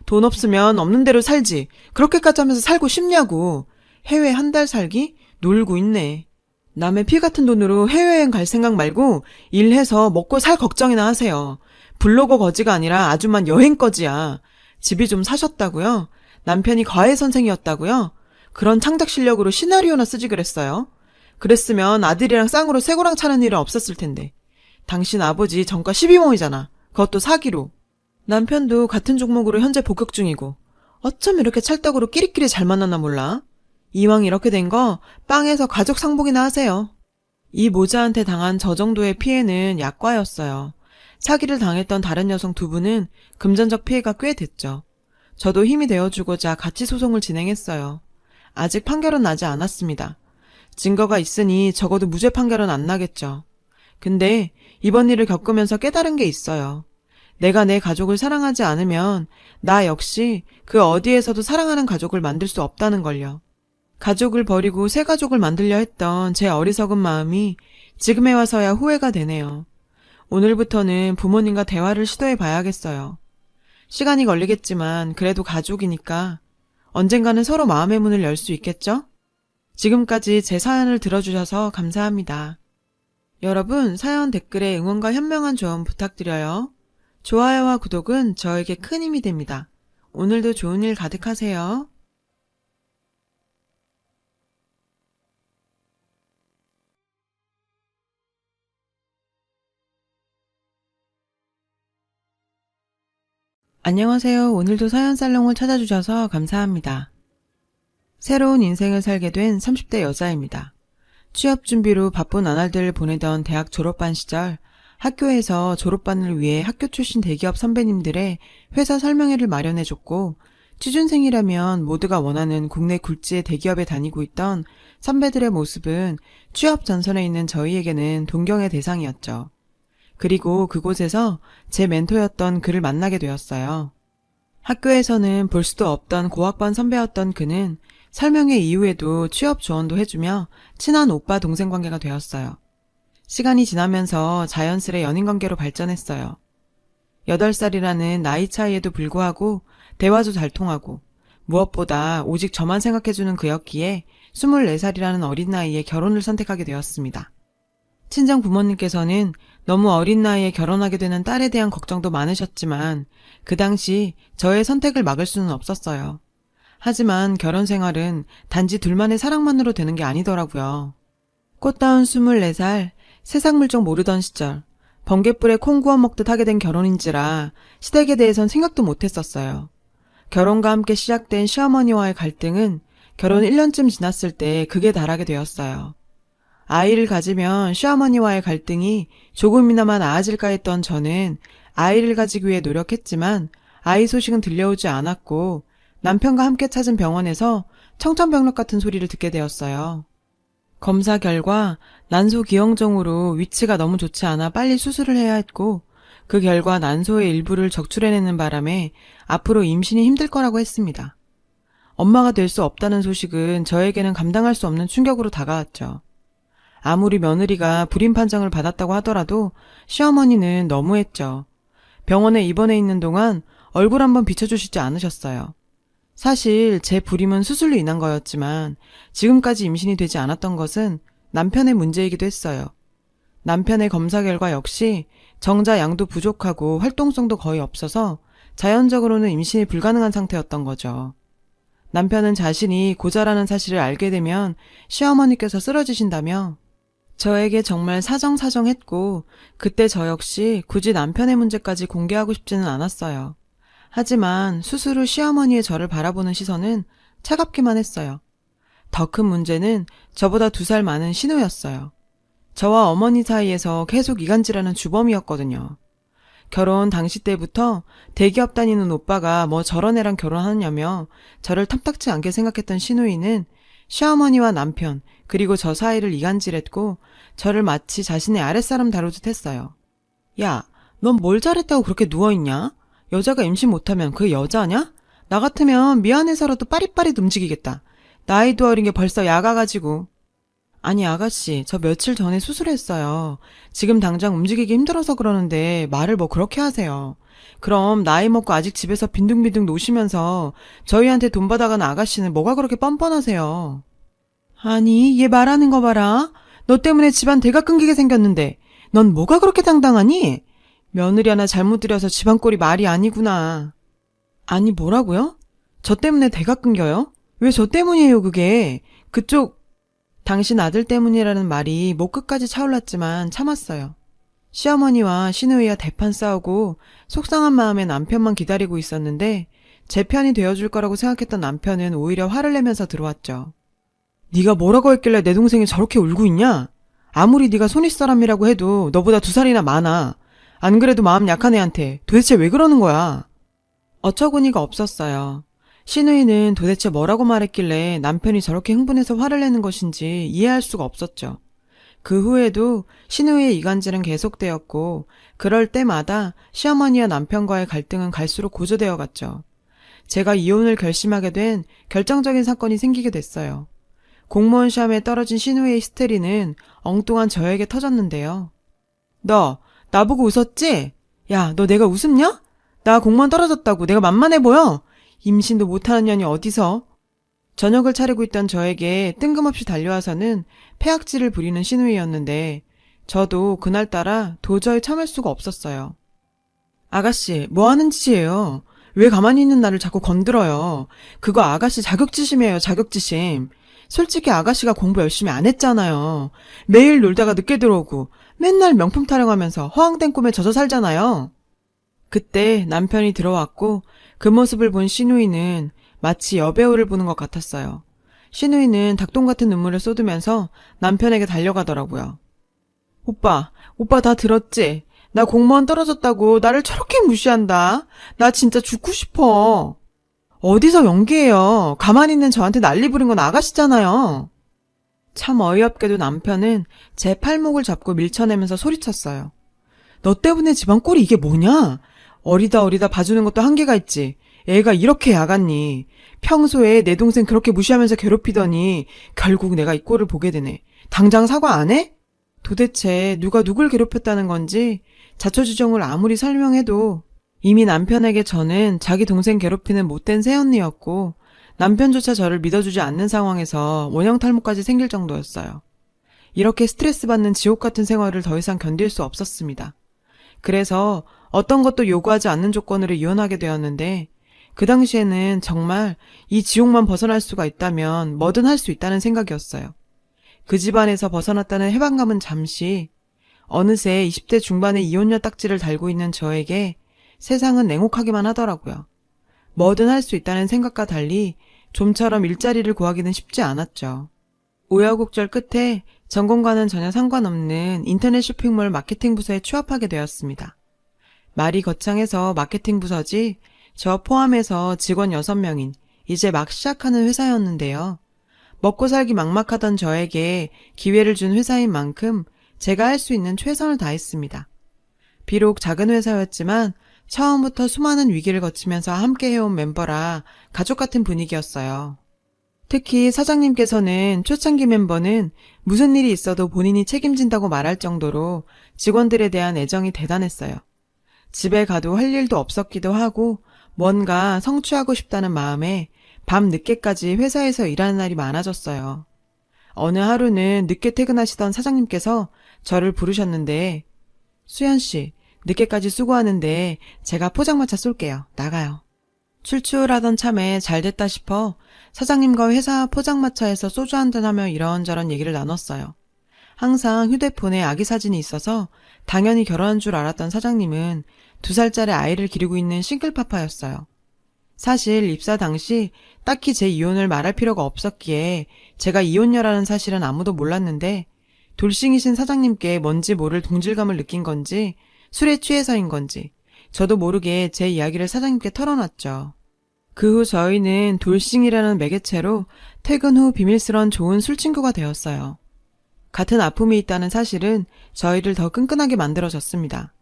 돈 없으면 없는 대로 살지. 그렇게까지 하면서 살고 싶냐고. 해외 한 달 살기? 놀고 있네. 남의 피 같은 돈으로 해외여행 갈 생각 말고 일해서 먹고 살 걱정이나 하세요. 블로거 거지가 아니라 아주만 여행 거지야. 집이 좀 사셨다고요? 남편이 과외 선생이었다고요? 그런 창작 실력으로 시나리오나 쓰지 그랬어요. 그랬으면 아들이랑 쌍으로 쇠고랑 차는 일은 없었을 텐데. 당신 아버지 정가 12억이잖아. 그것도 사기로. 남편도 같은 종목으로 현재 복역 중이고. 어쩜 이렇게 찰떡으로 끼리끼리 잘 만났나 몰라. 이왕 이렇게 된 거 빵에서 가족 상봉이나 하세요. 이 모자한테 당한 저 정도의 피해는 약과였어요. 사기를 당했던 다른 여성 두 분은 금전적 피해가 꽤 됐죠. 저도 힘이 되어주고자 같이 소송을 진행했어요. 아직 판결은 나지 않았습니다. 증거가 있으니 적어도 무죄 판결은 안 나겠죠. 근데 이번 일을 겪으면서 깨달은 게 있어요. 내가 내 가족을 사랑하지 않으면 나 역시 그 어디에서도 사랑하는 가족을 만들 수 없다는 걸요. 가족을 버리고 새 가족을 만들려 했던 제 어리석은 마음이 지금에 와서야 후회가 되네요. 오늘부터는 부모님과 대화를 시도해 봐야겠어요. 시간이 걸리겠지만 그래도 가족이니까 언젠가는 서로 마음의 문을 열 수 있겠죠? 지금까지 제 사연을 들어주셔서 감사합니다. 여러분 사연 댓글에 응원과 현명한 조언 부탁드려요. 좋아요와 구독은 저에게 큰 힘이 됩니다. 오늘도 좋은 일 가득하세요. 안녕하세요. 오늘도 사연살롱을 찾아주셔서 감사합니다. 새로운 인생을 살게 된 30대 여자입니다. 취업 준비로 바쁜 나날들을 보내던 대학 졸업반 시절 학교에서 졸업반을 위해 학교 출신 대기업 선배님들의 회사 설명회를 마련해줬고 취준생이라면 모두가 원하는 국내 굴지의 대기업에 다니고 있던 선배들의 모습은 취업 전선에 있는 저희에게는 동경의 대상이었죠. 그리고 그곳에서 제 멘토였던 그를 만나게 되었어요. 학교에서는 볼 수도 없던 고학번 선배였던 그는 설명회 이후에도 취업 조언도 해주며 친한 오빠 동생 관계가 되었어요. 시간이 지나면서 자연스레 연인 관계로 발전했어요. 8살이라는 나이 차이에도 불구하고 대화도 잘 통하고 무엇보다 오직 저만 생각해주는 그였기에 24살이라는 어린 나이에 결혼을 선택하게 되었습니다. 친정 부모님께서는 너무 어린 나이에 결혼하게 되는 딸에 대한 걱정도 많으셨지만 그 당시 저의 선택을 막을 수는 없었어요. 하지만 결혼 생활은 단지 둘만의 사랑만으로 되는 게 아니더라고요. 꽃다운 24살, 세상 물정 모르던 시절, 번갯불에 콩 구워 먹듯 하게 된 결혼인지라 시댁에 대해선 생각도 못했었어요. 결혼과 함께 시작된 시어머니와의 갈등은 결혼 1년쯤 지났을 때 극에 달하게 되었어요. 아이를 가지면 시어머니와의 갈등이 조금이나마 나아질까 했던 저는 아이를 가지기 위해 노력했지만 아이 소식은 들려오지 않았고 남편과 함께 찾은 병원에서 청천벽력 같은 소리를 듣게 되었어요. 검사 결과 난소 기형정으로 위치가 너무 좋지 않아 빨리 수술을 해야 했고 그 결과 난소의 일부를 적출해내는 바람에 앞으로 임신이 힘들 거라고 했습니다. 엄마가 될 수 없다는 소식은 저에게는 감당할 수 없는 충격으로 다가왔죠. 아무리 며느리가 불임 판정을 받았다고 하더라도 시어머니는 너무했죠. 병원에 입원해 있는 동안 얼굴 한번 비춰주시지 않으셨어요. 사실 제 불임은 수술로 인한 거였지만 지금까지 임신이 되지 않았던 것은 남편의 문제이기도 했어요. 남편의 검사 결과 역시 정자 양도 부족하고 활동성도 거의 없어서 자연적으로는 임신이 불가능한 상태였던 거죠. 남편은 자신이 고자라는 사실을 알게 되면 시어머니께서 쓰러지신다며 저에게 정말 사정사정했고 그때 저 역시 굳이 남편의 문제까지 공개하고 싶지는 않았어요. 하지만 수술 후 시어머니의 저를 바라보는 시선은 차갑기만 했어요. 더 큰 문제는 저보다 2살 많은 신우였어요. 저와 어머니 사이에서 계속 이간질하는 주범이었거든요. 결혼 당시 때부터 대기업 다니는 오빠가 뭐 저런 애랑 결혼하냐며 저를 탐탁치 않게 생각했던 시누이는 시어머니와 남편 그리고 저 사이를 이간질했고 저를 마치 자신의 아랫사람 다루듯 했어요. 야, 넌 뭘 잘했다고 그렇게 누워있냐? 여자가 임신 못하면 그게 여자냐? 나 같으면 미안해서라도 빠릿빠릿 움직이겠다. 나이도 어린 게 벌써 야가가지고. 아니 아가씨, 저 며칠 전에 수술했어요. 지금 당장 움직이기 힘들어서 그러는데 말을 뭐 그렇게 하세요. 그럼 나이 먹고 아직 집에서 빈둥빈둥 노시면서 저희한테 돈 받아가는 아가씨는 뭐가 그렇게 뻔뻔하세요. 아니 얘 말하는 거 봐라. 너 때문에 집안 대가 끊기게 생겼는데 넌 뭐가 그렇게 당당하니? 며느리 하나 잘못 들여서 집안 꼴이 말이 아니구나. 아니 뭐라고요? 저 때문에 대가 끊겨요? 왜 저 때문이에요 그게? 그쪽 당신 아들 때문이라는 말이 목 끝까지 차올랐지만 참았어요. 시어머니와 시누이와 대판 싸우고 속상한 마음에 남편만 기다리고 있었는데 제 편이 되어줄 거라고 생각했던 남편은 오히려 화를 내면서 들어왔죠. 네가 뭐라고 했길래 내 동생이 저렇게 울고 있냐? 아무리 네가 손윗사람이라고 해도 너보다 2살이나 많아. 안 그래도 마음 약한 애한테 도대체 왜 그러는 거야? 어처구니가 없었어요. 시누이는 도대체 뭐라고 말했길래 남편이 저렇게 흥분해서 화를 내는 것인지 이해할 수가 없었죠. 그 후에도 시누이의 이간질은 계속되었고 그럴 때마다 시어머니와 남편과의 갈등은 갈수록 고조되어 갔죠. 제가 이혼을 결심하게 된 결정적인 사건이 생기게 됐어요. 공무원 시험에 떨어진 시누이의 히스테리는 엉뚱한 저에게 터졌는데요. 너 나보고 웃었지? 야, 너 내가 우습냐? 나 공무원 떨어졌다고 내가 만만해 보여? 임신도 못하는 년이 어디서? 저녁을 차리고 있던 저에게 뜬금없이 달려와서는 패악질을 부리는 시누이였는데 저도 그날따라 도저히 참을 수가 없었어요. 아가씨, 뭐 하는 짓이에요? 왜 가만히 있는 나를 자꾸 건드려요? 그거 아가씨 자격지심이에요, 자격지심. 솔직히 아가씨가 공부 열심히 안 했잖아요. 매일 놀다가 늦게 들어오고 맨날 명품 타령하면서 허황된 꿈에 젖어 살잖아요. 그때 남편이 들어왔고 그 모습을 본 시누이는 마치 여배우를 보는 것 같았어요. 시누이는 닭똥 같은 눈물을 쏟으면서 남편에게 달려가더라고요. 오빠 다 들었지? 나 공무원 떨어졌다고 나를 저렇게 무시한다. 나 진짜 죽고 싶어. 어디서 연기해요. 가만히 있는 저한테 난리 부린 건 아가씨잖아요. 참 어이없게도 남편은 제 팔목을 잡고 밀쳐내면서 소리쳤어요. 너 때문에 집안 꼴이 이게 뭐냐? 어리다 봐주는 것도 한계가 있지. 애가 이렇게 야갔니. 평소에 내 동생 그렇게 무시하면서 괴롭히더니 결국 내가 이 꼴을 보게 되네. 당장 사과 안 해? 도대체 누가 누굴 괴롭혔다는 건지 자초지종을 아무리 설명해도 이미 남편에게 저는 자기 동생 괴롭히는 못된 새언니였고 남편조차 저를 믿어주지 않는 상황에서 원형탈모까지 생길 정도였어요. 이렇게 스트레스 받는 지옥 같은 생활을 더 이상 견딜 수 없었습니다. 그래서 어떤 것도 요구하지 않는 조건으로 이혼하게 되었는데 그 당시에는 정말 이 지옥만 벗어날 수가 있다면 뭐든 할 수 있다는 생각이었어요. 그 집안에서 벗어났다는 해방감은 잠시, 어느새 20대 중반의 이혼녀 딱지를 달고 있는 저에게 세상은 냉혹하기만 하더라고요. 뭐든 할 수 있다는 생각과 달리 좀처럼 일자리를 구하기는 쉽지 않았죠. 우여곡절 끝에 전공과는 전혀 상관없는 인터넷 쇼핑몰 마케팅 부서에 취업하게 되었습니다. 말이 거창해서 마케팅 부서지 저 포함해서 직원 6명인 이제 막 시작하는 회사였는데요. 먹고 살기 막막하던 저에게 기회를 준 회사인 만큼 제가 할 수 있는 최선을 다했습니다. 비록 작은 회사였지만 처음부터 수많은 위기를 거치면서 함께 해온 멤버라 가족 같은 분위기였어요. 특히 사장님께서는 초창기 멤버는 무슨 일이 있어도 본인이 책임진다고 말할 정도로 직원들에 대한 애정이 대단했어요. 집에 가도 할 일도 없었기도 하고 뭔가 성취하고 싶다는 마음에 밤 늦게까지 회사에서 일하는 날이 많아졌어요. 어느 하루는 늦게 퇴근하시던 사장님께서 저를 부르셨는데 수연 씨, 늦게까지 수고하는데 제가 포장마차 쏠게요. 나가요. 출출하던 참에 잘됐다 싶어 사장님과 회사 포장마차에서 소주 한잔 하며 이런저런 얘기를 나눴어요. 항상 휴대폰에 아기 사진이 있어서 당연히 결혼한 줄 알았던 사장님은 2살짜리 아이를 기르고 있는 싱글파파였어요. 사실 입사 당시 딱히 제 이혼을 말할 필요가 없었기에 제가 이혼녀라는 사실은 아무도 몰랐는데 돌싱이신 사장님께 뭔지 모를 동질감을 느낀 건지 술에 취해서인 건지 저도 모르게 제 이야기를 사장님께 털어놨죠. 그 후 저희는 돌싱이라는 매개체로 퇴근 후 비밀스런 좋은 술친구가 되었어요. 같은 아픔이 있다는 사실은 저희를 더 끈끈하게 만들어줬습니다.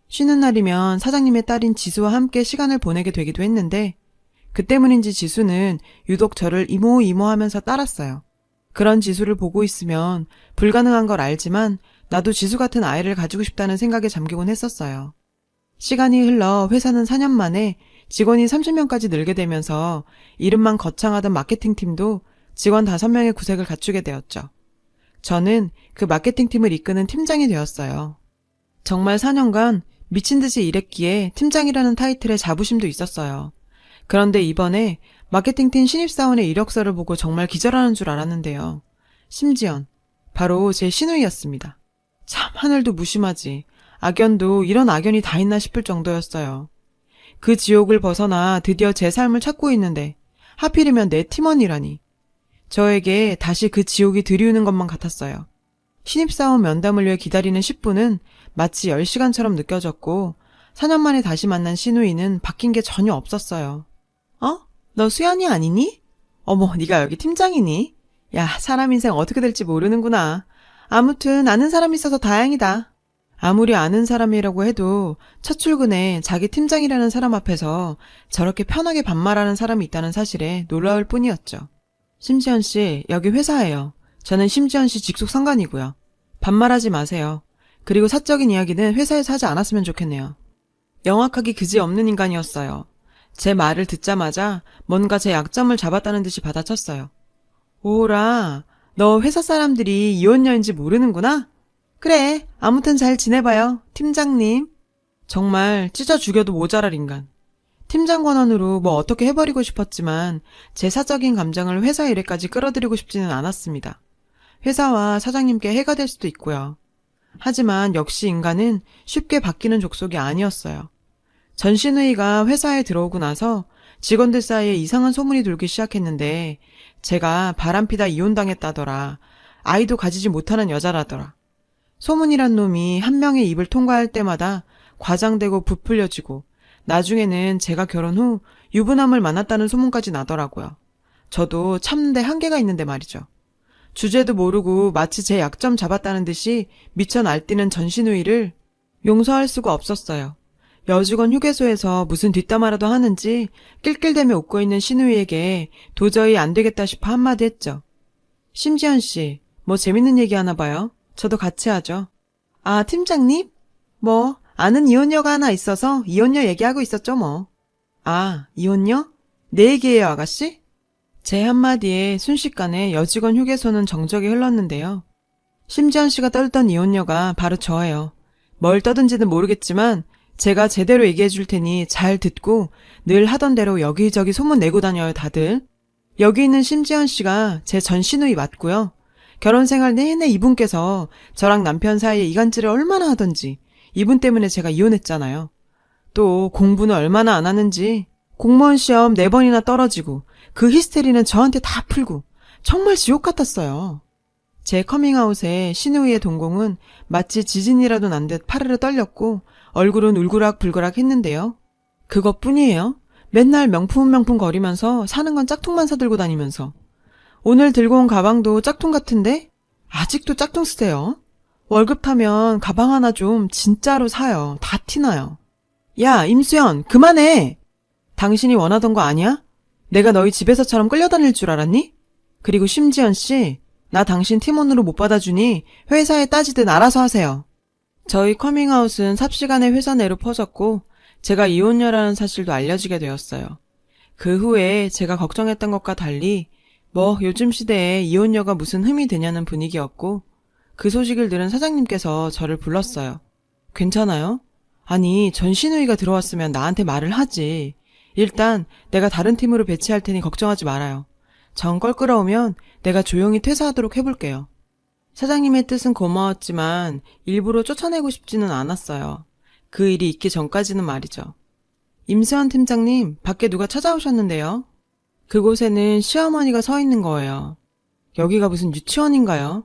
쉬는 날이면 사장님의 딸인 지수와 함께 시간을 보내게 되기도 했는데 그 때문인지 지수는 유독 저를 이모 하면서 따랐어요. 그런 지수를 보고 있으면 불가능한 걸 알지만 나도 지수 같은 아이를 가지고 싶다는 생각에 잠기곤 했었어요. 시간이 흘러 회사는 4년 만에 직원이 30명까지 늘게 되면서 이름만 거창하던 마케팅팀도 직원 5명의 구색을 갖추게 되었죠. 저는 그 마케팅팀을 이끄는 팀장이 되었어요. 정말 4년간 미친 듯이 일했기에 팀장이라는 타이틀에 자부심도 있었어요. 그런데 이번에 마케팅팀 신입사원의 이력서를 보고 정말 기절하는 줄 알았는데요. 심지언 바로 제 시누이였습니다. 참 하늘도 무심하지. 악연도 이런 악연이 다 있나 싶을 정도였어요. 그 지옥을 벗어나 드디어 제 삶을 찾고 있는데 하필이면 내 팀원이라니. 저에게 다시 그 지옥이 들이우는 것만 같았어요. 신입사원 면담을 위해 기다리는 10분은 마치 10시간처럼 느껴졌고 4년 만에 다시 만난 시누이는 바뀐 게 전혀 없었어요. 너 수연이 아니니? 어머, 네가 여기 팀장이니? 야, 사람 인생 어떻게 될지 모르는구나. 아무튼 아는 사람이 있어서 다행이다. 아무리 아는 사람이라고 해도 첫 출근에 자기 팀장이라는 사람 앞에서 저렇게 편하게 반말하는 사람이 있다는 사실에 놀라울 뿐이었죠. 심지연 씨, 여기 회사예요. 저는 심지연 씨 직속 상관이고요. 반말하지 마세요. 그리고 사적인 이야기는 회사에서 하지 않았으면 좋겠네요. 영악하기 그지없는 인간이었어요. 제 말을 듣자마자 뭔가 제 약점을 잡았다는 듯이 받아쳤어요. 오라, 너 회사 사람들이 이혼녀인지 모르는구나? 그래, 아무튼 잘 지내봐요, 팀장님. 정말 찢어 죽여도 모자랄 인간. 팀장 권한으로 뭐 어떻게 해버리고 싶었지만 제 사적인 감정을 회사 일에까지 끌어들이고 싶지는 않았습니다. 회사와 사장님께 해가 될 수도 있고요. 하지만 역시 인간은 쉽게 바뀌는 족속이 아니었어요. 전 시누이가 회사에 들어오고 나서 직원들 사이에 이상한 소문이 돌기 시작했는데 제가 바람피다 이혼당했다더라. 아이도 가지지 못하는 여자라더라. 소문이란 놈이 한 명의 입을 통과할 때마다 과장되고 부풀려지고 나중에는 제가 결혼 후 유부남을 만났다는 소문까지 나더라고요. 저도 참는데 한계가 있는데 말이죠. 주제도 모르고 마치 제 약점 잡았다는 듯이 미쳐 날뛰는 전 시누이를 용서할 수가 없었어요. 여직원 휴게소에서 무슨 뒷담화라도 하는지 낄낄대며 웃고 있는 시누이에게 도저히 안 되겠다 싶어 한마디 했죠. 심지연 씨, 뭐 재밌는 얘기 하나 봐요? 저도 같이 하죠. 아, 팀장님? 뭐 아는 이혼녀가 하나 있어서 이혼녀 얘기하고 있었죠 뭐. 아, 이혼녀? 내 얘기예요, 아가씨? 제 한마디에 순식간에 여직원 휴게소는 정적이 흘렀는데요. 심지연 씨가 떨던 이혼녀가 바로 저예요. 뭘 떠든지는 모르겠지만 제가 제대로 얘기해 줄 테니 잘 듣고 늘 하던 대로 여기저기 소문 내고 다녀요, 다들. 여기 있는 심지연 씨가 제 전 시누이 맞고요. 결혼 생활 내내 이분께서 저랑 남편 사이에 이간질을 얼마나 하던지 이분 때문에 제가 이혼했잖아요. 또 공부는 얼마나 안 하는지 공무원 시험 4번이나 떨어지고 그 히스테리는 저한테 다 풀고 정말 지옥 같았어요. 제 커밍아웃에 신우이의 동공은 마치 지진이라도 난 듯 파르르 떨렸고 얼굴은 울그락불그락 했는데요. 그것뿐이에요. 맨날 명품 거리면서 사는 건 짝퉁만 사들고 다니면서. 오늘 들고 온 가방도 짝퉁 같은데? 아직도 짝퉁 쓰세요? 월급 타면 가방 하나 좀 진짜로 사요. 다 티나요. 야, 임수연, 그만해! 당신이 원하던 거 아니야? 내가 너희 집에서처럼 끌려다닐 줄 알았니? 그리고 심지연 씨, 나 당신 팀원으로 못 받아주니 회사에 따지든 알아서 하세요. 저희 커밍아웃은 삽시간에 회사 내로 퍼졌고 제가 이혼녀라는 사실도 알려지게 되었어요. 그 후에 제가 걱정했던 것과 달리 요즘 시대에 이혼녀가 무슨 흠이 되냐는 분위기였고 그 소식을 들은 사장님께서 저를 불렀어요. 괜찮아요? 아니, 전 신우이가 들어왔으면 나한테 말을 하지. 일단 내가 다른 팀으로 배치할 테니 걱정하지 말아요. 정 껄끄러우면 내가 조용히 퇴사하도록 해볼게요. 사장님의 뜻은 고마웠지만 일부러 쫓아내고 싶지는 않았어요. 그 일이 있기 전까지는 말이죠. 임수환 팀장님, 밖에 누가 찾아오셨는데요. 그곳에는 시어머니가 서 있는 거예요. 여기가 무슨 유치원인가요?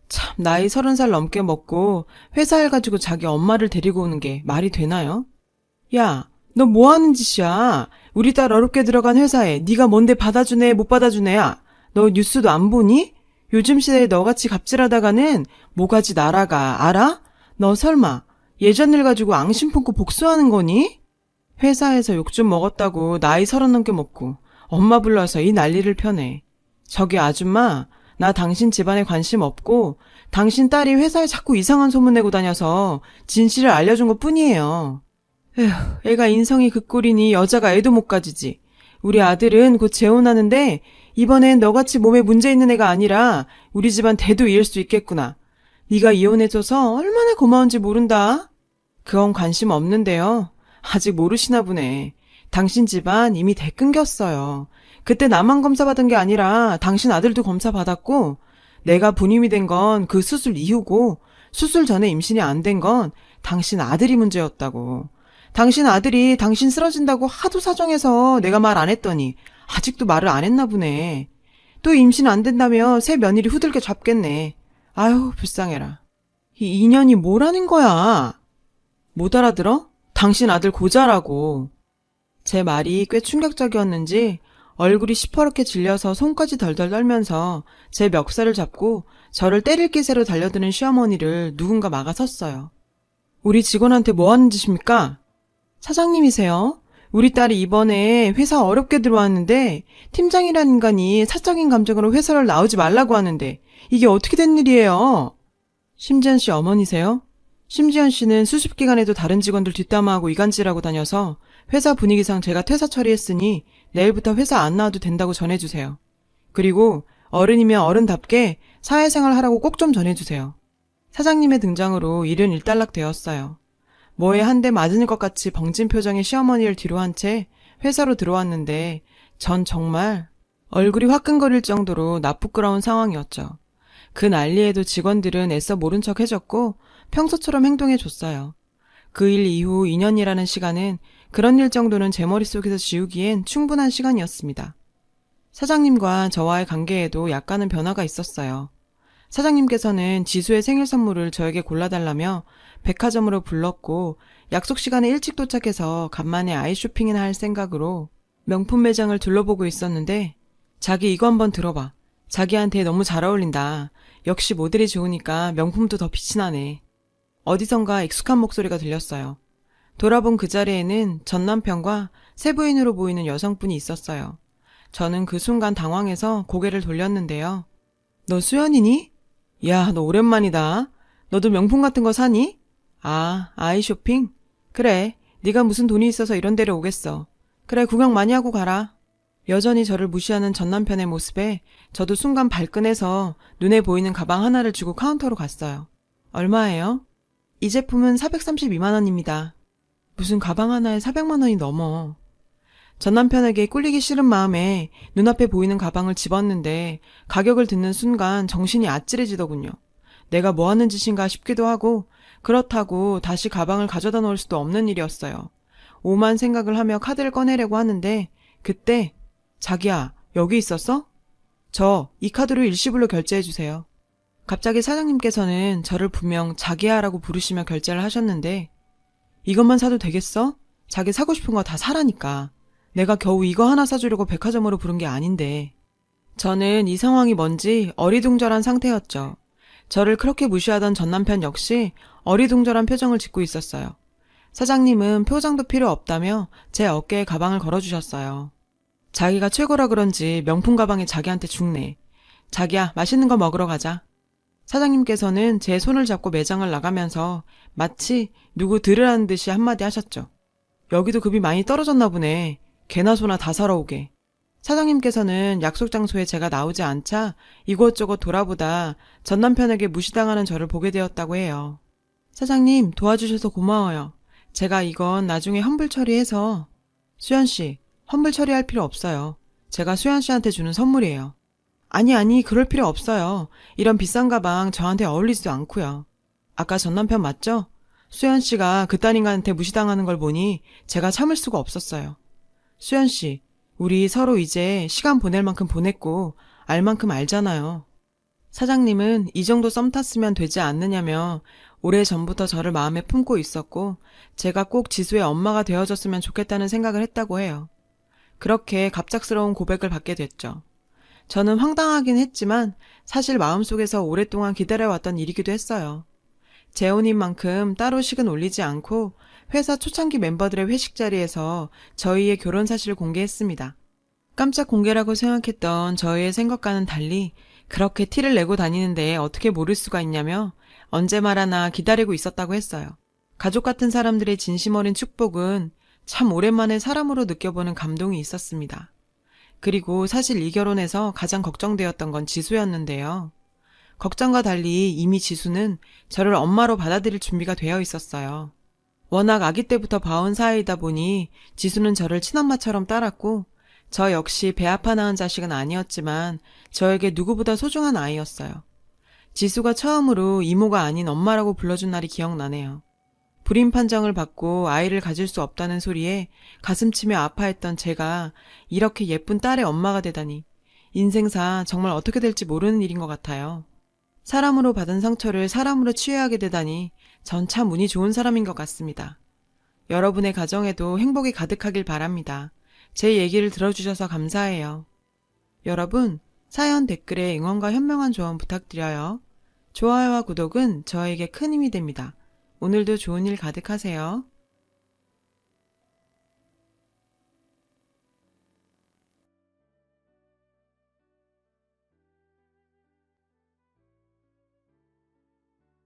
참, 나이 30살 넘게 먹고 회사 일 가지고 자기 엄마를 데리고 오는 게 말이 되나요? 야, 너 뭐 하는 짓이야? 우리 딸 어렵게 들어간 회사에 네가 뭔데 받아주네 못 받아주네야. 너 뉴스도 안 보니? 요즘 시대에 너같이 갑질하다가는 모가지 날아가, 알아? 너 설마 예전 일 가지고 앙심 품고 복수하는 거니? 회사에서 욕 좀 먹었다고 나이 30 넘게 먹고 엄마 불러서 이 난리를 펴네. 저기 아줌마, 나 당신 집안에 관심 없고 당신 딸이 회사에 자꾸 이상한 소문 내고 다녀서 진실을 알려준 것 뿐이에요. 에휴, 애가 인성이 그 꼴이니 여자가 애도 못 가지지. 우리 아들은 곧 재혼하는데 이번엔 너같이 몸에 문제 있는 애가 아니라 우리 집안 대도 이을 수 있겠구나. 네가 이혼해줘서 얼마나 고마운지 모른다. 그건 관심 없는데요. 아직 모르시나 보네. 당신 집안 이미 대 끊겼어요. 그때 나만 검사받은 게 아니라 당신 아들도 검사받았고 내가 분임이 된 건 그 수술 이후고 수술 전에 임신이 안 된 건 당신 아들이 문제였다고. 당신 아들이 당신 쓰러진다고 하도 사정해서 내가 말 안 했더니 아직도 말을 안 했나 보네. 또 임신 안 된다며 새 며느리 후들겨 잡겠네. 아유, 불쌍해라. 이 인연이 뭐라는 거야? 못 알아들어? 당신 아들 고자라고. 제 말이 꽤 충격적이었는지 얼굴이 시퍼렇게 질려서 손까지 덜덜 떨면서 제 멱살을 잡고 저를 때릴 기세로 달려드는 시어머니를 누군가 막아섰어요. 우리 직원한테 뭐 하는 짓입니까? 사장님이세요? 우리 딸이 이번에 회사 어렵게 들어왔는데 팀장이라는 인간이 사적인 감정으로 회사를 나오지 말라고 하는데 이게 어떻게 된 일이에요? 심지연 씨 어머니세요? 심지연 씨는 수습 기간에도 다른 직원들 뒷담화하고 이간질하고 다녀서 회사 분위기상 제가 퇴사 처리했으니 내일부터 회사 안 나와도 된다고 전해주세요. 그리고 어른이면 어른답게 사회생활 하라고 꼭 좀 전해주세요. 사장님의 등장으로 일은 일단락 되었어요. 뭐에 한 대 맞은 것 같이 벙진 표정의 시어머니를 뒤로 한 채 회사로 들어왔는데 전 정말 얼굴이 화끈거릴 정도로 나쁘끄러운 상황이었죠. 그 난리에도 직원들은 애써 모른 척 해줬고 평소처럼 행동해줬어요. 그 일 이후 2년이라는 시간은 그런 일 정도는 제 머릿속에서 지우기엔 충분한 시간이었습니다. 사장님과 저와의 관계에도 약간은 변화가 있었어요. 사장님께서는 지수의 생일 선물을 저에게 골라달라며 백화점으로 불렀고 약속 시간에 일찍 도착해서 간만에 아이 쇼핑이나 할 생각으로 명품 매장을 둘러보고 있었는데 자기 이거 한번 들어봐. 자기한테 너무 잘 어울린다. 역시 모델이 좋으니까 명품도 더 빛이 나네. 어디선가 익숙한 목소리가 들렸어요. 돌아본 그 자리에는 전 남편과 세부인으로 보이는 여성분이 있었어요. 저는 그 순간 당황해서 고개를 돌렸는데요. 너 수연이니? 야, 너 오랜만이다. 너도 명품 같은 거 사니? 아, 아이 쇼핑? 그래, 네가 무슨 돈이 있어서 이런 데를 오겠어. 그래, 구경 많이 하고 가라. 여전히 저를 무시하는 전 남편의 모습에 저도 순간 발끈해서 눈에 보이는 가방 하나를 주고 카운터로 갔어요. 얼마예요? 이 제품은 432만 원입니다. 무슨 가방 하나에 400만 원이 넘어. 전 남편에게 꿀리기 싫은 마음에 눈앞에 보이는 가방을 집었는데 가격을 듣는 순간 정신이 아찔해지더군요. 내가 뭐 하는 짓인가 싶기도 하고 그렇다고 다시 가방을 가져다 놓을 수도 없는 일이었어요. 오만 생각을 하며 카드를 꺼내려고 하는데 그때 자기야, 여기 있었어? 이 카드로 일시불로 결제해주세요. 갑자기 사장님께서는 저를 분명 자기야라고 부르시며 결제를 하셨는데 이것만 사도 되겠어? 자기 사고 싶은 거 다 사라니까. 내가 겨우 이거 하나 사주려고 백화점으로 부른 게 아닌데. 저는 이 상황이 뭔지 어리둥절한 상태였죠. 저를 그렇게 무시하던 전 남편 역시 어리둥절한 표정을 짓고 있었어요. 사장님은 표정도 필요 없다며 제 어깨에 가방을 걸어주셨어요. 자기가 최고라 그런지 명품 가방에 자기한테 죽네. 자기야, 맛있는 거 먹으러 가자. 사장님께서는 제 손을 잡고 매장을 나가면서 마치 누구 들으라는 듯이 한마디 하셨죠. 여기도 급이 많이 떨어졌나 보네. 개나 소나 다 사러 오게. 사장님께서는 약속 장소에 제가 나오지 않자 이곳저곳 돌아보다 전 남편에게 무시당하는 저를 보게 되었다고 해요. 사장님, 도와주셔서 고마워요. 제가 이건 나중에 환불 처리해서. 수연 씨, 환불 처리할 필요 없어요. 제가 수연 씨한테 주는 선물이에요. 아니, 그럴 필요 없어요. 이런 비싼 가방 저한테 어울리지도 않고요. 아까 전 남편 맞죠? 수연 씨가 그딴 인간한테 무시당하는 걸 보니 제가 참을 수가 없었어요. 수연 씨, 우리 서로 이제 시간 보낼 만큼 보냈고 알 만큼 알잖아요. 사장님은 이 정도 썸 탔으면 되지 않느냐며 오래전부터 저를 마음에 품고 있었고 제가 꼭 지수의 엄마가 되어줬으면 좋겠다는 생각을 했다고 해요. 그렇게 갑작스러운 고백을 받게 됐죠. 저는 황당하긴 했지만 사실 마음속에서 오랫동안 기다려왔던 일이기도 했어요. 재혼인 만큼 따로 식은 올리지 않고 회사 초창기 멤버들의 회식 자리에서 저희의 결혼 사실을 공개했습니다. 깜짝 공개라고 생각했던 저희의 생각과는 달리 그렇게 티를 내고 다니는데 어떻게 모를 수가 있냐며 언제 말하나 기다리고 있었다고 했어요. 가족 같은 사람들의 진심 어린 축복은 참 오랜만에 사람으로 느껴보는 감동이 있었습니다. 그리고 사실 이 결혼에서 가장 걱정되었던 건 지수였는데요. 걱정과 달리 이미 지수는 저를 엄마로 받아들일 준비가 되어 있었어요. 워낙 아기 때부터 봐온 사이이다 보니 지수는 저를 친엄마처럼 따랐고 저 역시 배 아파 낳은 자식은 아니었지만 저에게 누구보다 소중한 아이였어요. 지수가 처음으로 이모가 아닌 엄마라고 불러준 날이 기억나네요. 불임 판정을 받고 아이를 가질 수 없다는 소리에 가슴치며 아파했던 제가 이렇게 예쁜 딸의 엄마가 되다니 인생사 정말 어떻게 될지 모르는 일인 것 같아요. 사람으로 받은 상처를 사람으로 치유하게 되다니 전 참 운이 좋은 사람인 것 같습니다. 여러분의 가정에도 행복이 가득하길 바랍니다. 제 얘기를 들어주셔서 감사해요. 여러분, 사연 댓글에 응원과 현명한 조언 부탁드려요. 좋아요와 구독은 저에게 큰 힘이 됩니다. 오늘도 좋은 일 가득하세요.